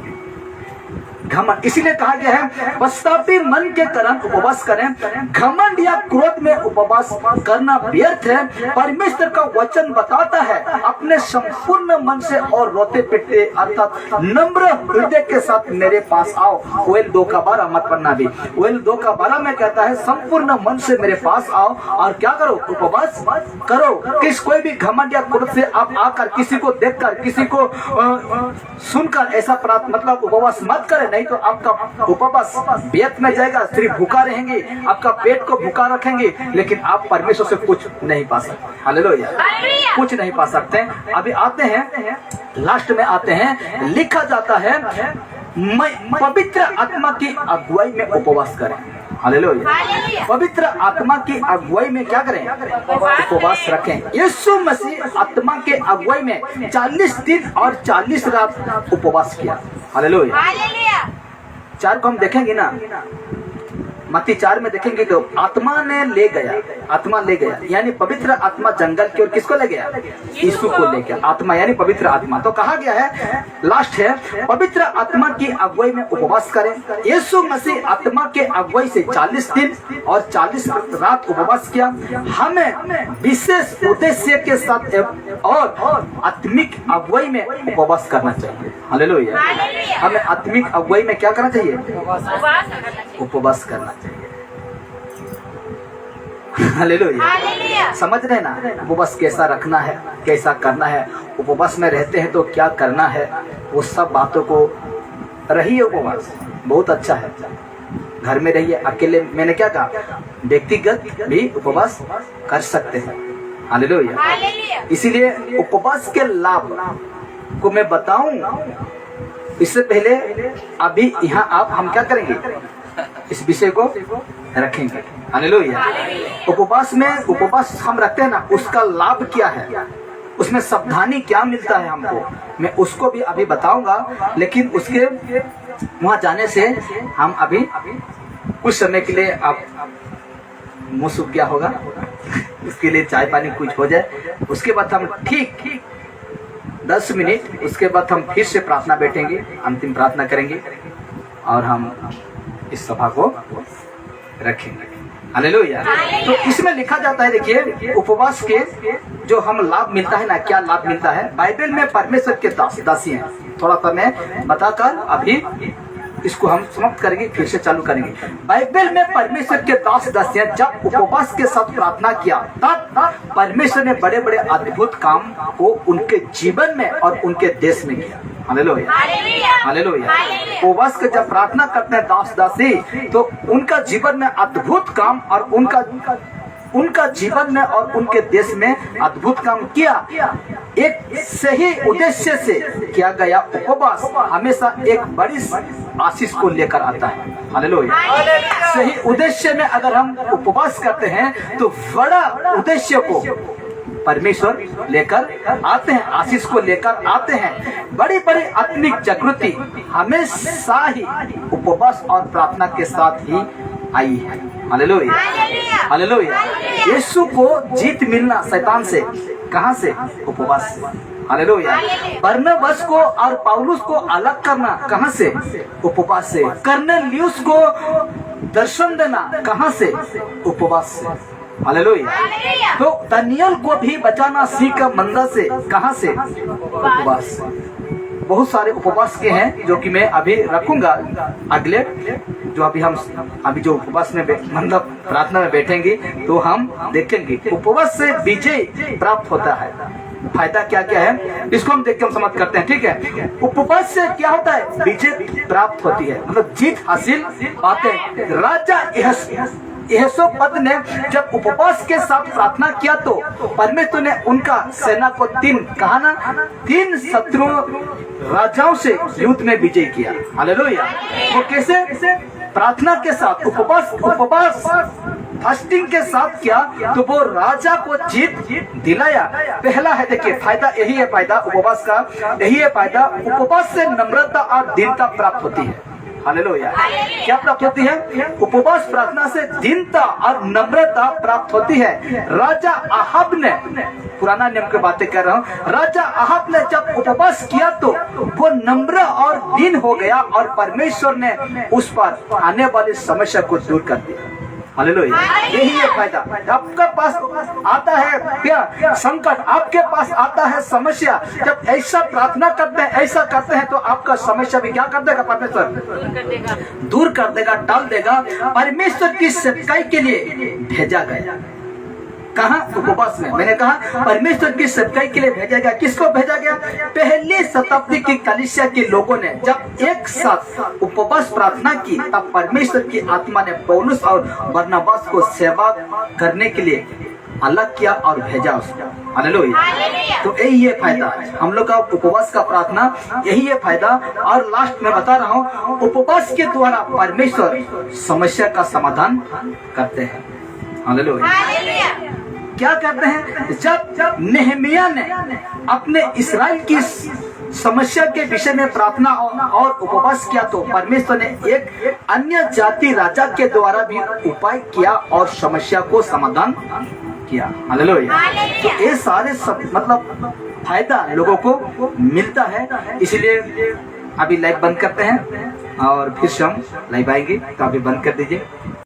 घमंड। इसीलिए कहा गया है पश्चातापी मन के कारण उपवास करें। घमंड या क्रोध में उपवास करना व्यर्थ है। परमेश्वर का वचन बताता है अपने संपूर्ण मन से और रोते पिटते अर्थात नम्र हृदय के साथ मेरे पास आओ। ओएल 2:12 मत पढ़ना भी। ओएल 2:12 में कहता है संपूर्ण मन से मेरे पास आओ और क्या करो? उपवास करो। कोई भी घमंड या क्रोध से आप आकर किसी को देखकर, किसी को सुनकर ऐसा मतलब उपवास मत करें, नहीं तो आपका उपवास व्यर्थ में जाएगा। सिर्फ भूखा रहेंगे, आपका पेट को भूखा रखेंगे, लेकिन आप परमेश्वर से कुछ नहीं पा सकते। हालेलुया। कुछ नहीं पा सकते। अभी आते हैं, लास्ट में आते हैं। लिखा जाता है पवित्र आत्मा की अगुवाई में उपवास करें। हालेलुया। पवित्र आत्मा की अगुवाई में क्या करें? उपवास रखें। यीशु मसीह आत्मा के अगुवाई में 40 दिन और 40 रात उपवास किया। हालेलुया। 4 को हम देखेंगे ना, मत्ती 4 में देखेंगे तो आत्मा ले गया, यानी पवित्र आत्मा जंगल की ओर किसको ले गया? यीशु को ले गया। आत्मा यानी पवित्र आत्मा। तो कहा गया है, लास्ट है, पवित्र आत्मा की अगुवाई में उपवास करें। यीशु मसीह आत्मा के अगुवाई से 40 दिन और 40 रात उपवास किया। हमें विशेष उद्देश्य के साथ और आत्मिक अगुवाई में उपवास करना चाहिए। हालेलुया। हमें आत्मिक अगुवाई में क्या करना चाहिए? उपवास करना चाहिए। हालेलुया। समझ रहे ना? उपवास कैसा रखना है, कैसा करना है, उपवास में रहते हैं तो क्या करना है, वो सब बातों को रहिए। उपवास बहुत अच्छा है। घर में रहिए, अकेले, मैंने क्या कहा, व्यक्तिगत भी उपवास कर सकते हैं। हालेलुया। इसीलिए उपवास के लाभ को मैं बताऊं इससे पहले अभी यहाँ आप हम क्या करेंगे? इस विषय को रखेंगे। हालेलुया। उपवास हम रखते हैं ना, उसका लाभ क्या है, उसमें सावधानी क्या मिलता है हमको, मैं उसको भी अभी बताऊंगा। लेकिन उसके वहां जाने से हम अभी कुछ समय के लिए आप मुंह सूख गया होगा, उसके लिए चाय पानी कुछ हो जाए, उसके बाद हम ठीक 10 मिनट उसके बाद हम फिर से प्रार्थना बैठेंगे, अंतिम प्रार्थना करेंगे और हम इस सभा को रखेंगे। हालेलुया। तो इसमें लिखा जाता है, देखिए उपवास के जो हम लाभ मिलता है ना, क्या लाभ मिलता है। बाइबल में परमेश्वर के दासी हैं। थोड़ा सा मैं बताकर अभी इसको हम समाप्त करेंगे, फिर से चालू करेंगे। बाइबल में परमेश्वर के दास दासियां जब उपवास के साथ प्रार्थना किया तब परमेश्वर ने बड़े बड़े अद्भुत काम को उनके जीवन में और उनके देश में किया। Hallelujah, hallelujah. उपवास के जब प्रार्थना करते हैं दास दासी, तो उनका जीवन में अद्भुत काम और उनका जीवन में और उनके देश में अद्भुत काम किया। एक सही उद्देश्य से किया गया उपवास हमेशा एक बड़ी आशीष को लेकर आता है। हालेलुया। सही उद्देश्य में अगर हम उपवास करते हैं तो बड़ा उद्देश्य को परमेश्वर लेकर आते हैं, आशीष को लेकर आते हैं। बड़ी बड़ी आत्मिक जागृति हमेशा ही उपवास और प्रार्थना के साथ ही आई है। Hallelujah, hallelujah. यीशु को जीत मिलना शैतान से कहां से? उपवास से। हालेलुया। बरनबास को और पौलुस को अलग करना कहां से? उपवास से। कर्नेलियुस को दर्शन देना कहां से? उपवास से। हालेलुया। तो दानियल को भी बचाना सीख मंदा से कहां से? उपवास से। बहुत सारे उपवास के हैं जो कि मैं अभी रखूंगा अगले, जो अभी जो उपवास में मतलब प्रार्थना में बैठेंगे तो हम देखेंगे उपवास से विजय प्राप्त होता है। फायदा क्या क्या है इसको हम देख के हम समझ करते हैं, ठीक है। उपवास से क्या होता है? विजय प्राप्त होती है, मतलब जीत हासिल पाते हैं। राजा यहोशापात ने जब उपवास के साथ प्रार्थना किया तो परमेश्वर ने उनका सेना को 3 शत्रु राजाओं से युद्ध में विजय किया। हालेलुया। वो कैसे? प्रार्थना के साथ, उपवास फास्टिंग के साथ किया तो वो राजा को जीत दिलाया। पहला है, देखिए फायदा यही है, फायदा उपवास का यही है फायदा। उपवास से नम्रता और दीनता प्राप्त होती है। हालेलुया। क्या प्राप्त होती है? उपवास प्रार्थना से दीनता और नम्रता प्राप्त होती है। राजा अहाब ने, पुराना नियम की बातें कर रहा हूँ, राजा अहाब ने जब उपवास किया तो वो नम्र और दीन हो गया और परमेश्वर ने उस पर आने वाली समस्या को दूर कर दिया। हालेलुया। यही है फायदा। आपके पास आता है क्या संकट, आपके पास आता है समस्या, जब ऐसा प्रार्थना करते हैं, ऐसा करते हैं तो आपका समस्या भी क्या कर देगा? परमेश्वर दूर कर देगा, टाल देगा। परमेश्वर की सेवकाई के लिए भेजा गया। कहा? उपवास में। मैंने कहा परमेश्वर की सेवकाई के लिए भेजा गया। किसको भेजा गया? पहली शताब्दी की कलीसिया के लोगों ने जब एक साथ उपवास प्रार्थना की तब परमेश्वर की आत्मा ने पौलुस और बरनबास को सेवा करने के लिए अलग किया और भेजा उसको। हालेलुया। तो यही है फायदा हम लोग का उपवास का प्रार्थना, यही है फायदा। और लास्ट में बता रहा हूँ, उपवास के द्वारा परमेश्वर समस्या का समाधान करते हैं। हालेलुया। क्या करते हैं? जब नेहमिया ने अपने इस्राएल की समस्या के विषय में प्रार्थना और उपवास किया तो परमेश्वर ने एक अन्य जाति राजा के द्वारा भी उपाय किया और समस्या को समाधान किया। हालेलुया। तो ये सारे मतलब फायदा लोगों को मिलता है। इसलिए अभी लाइव बंद करते हैं और फिर से हम लाइव आएंगे, तो अभी बंद कर दीजिए।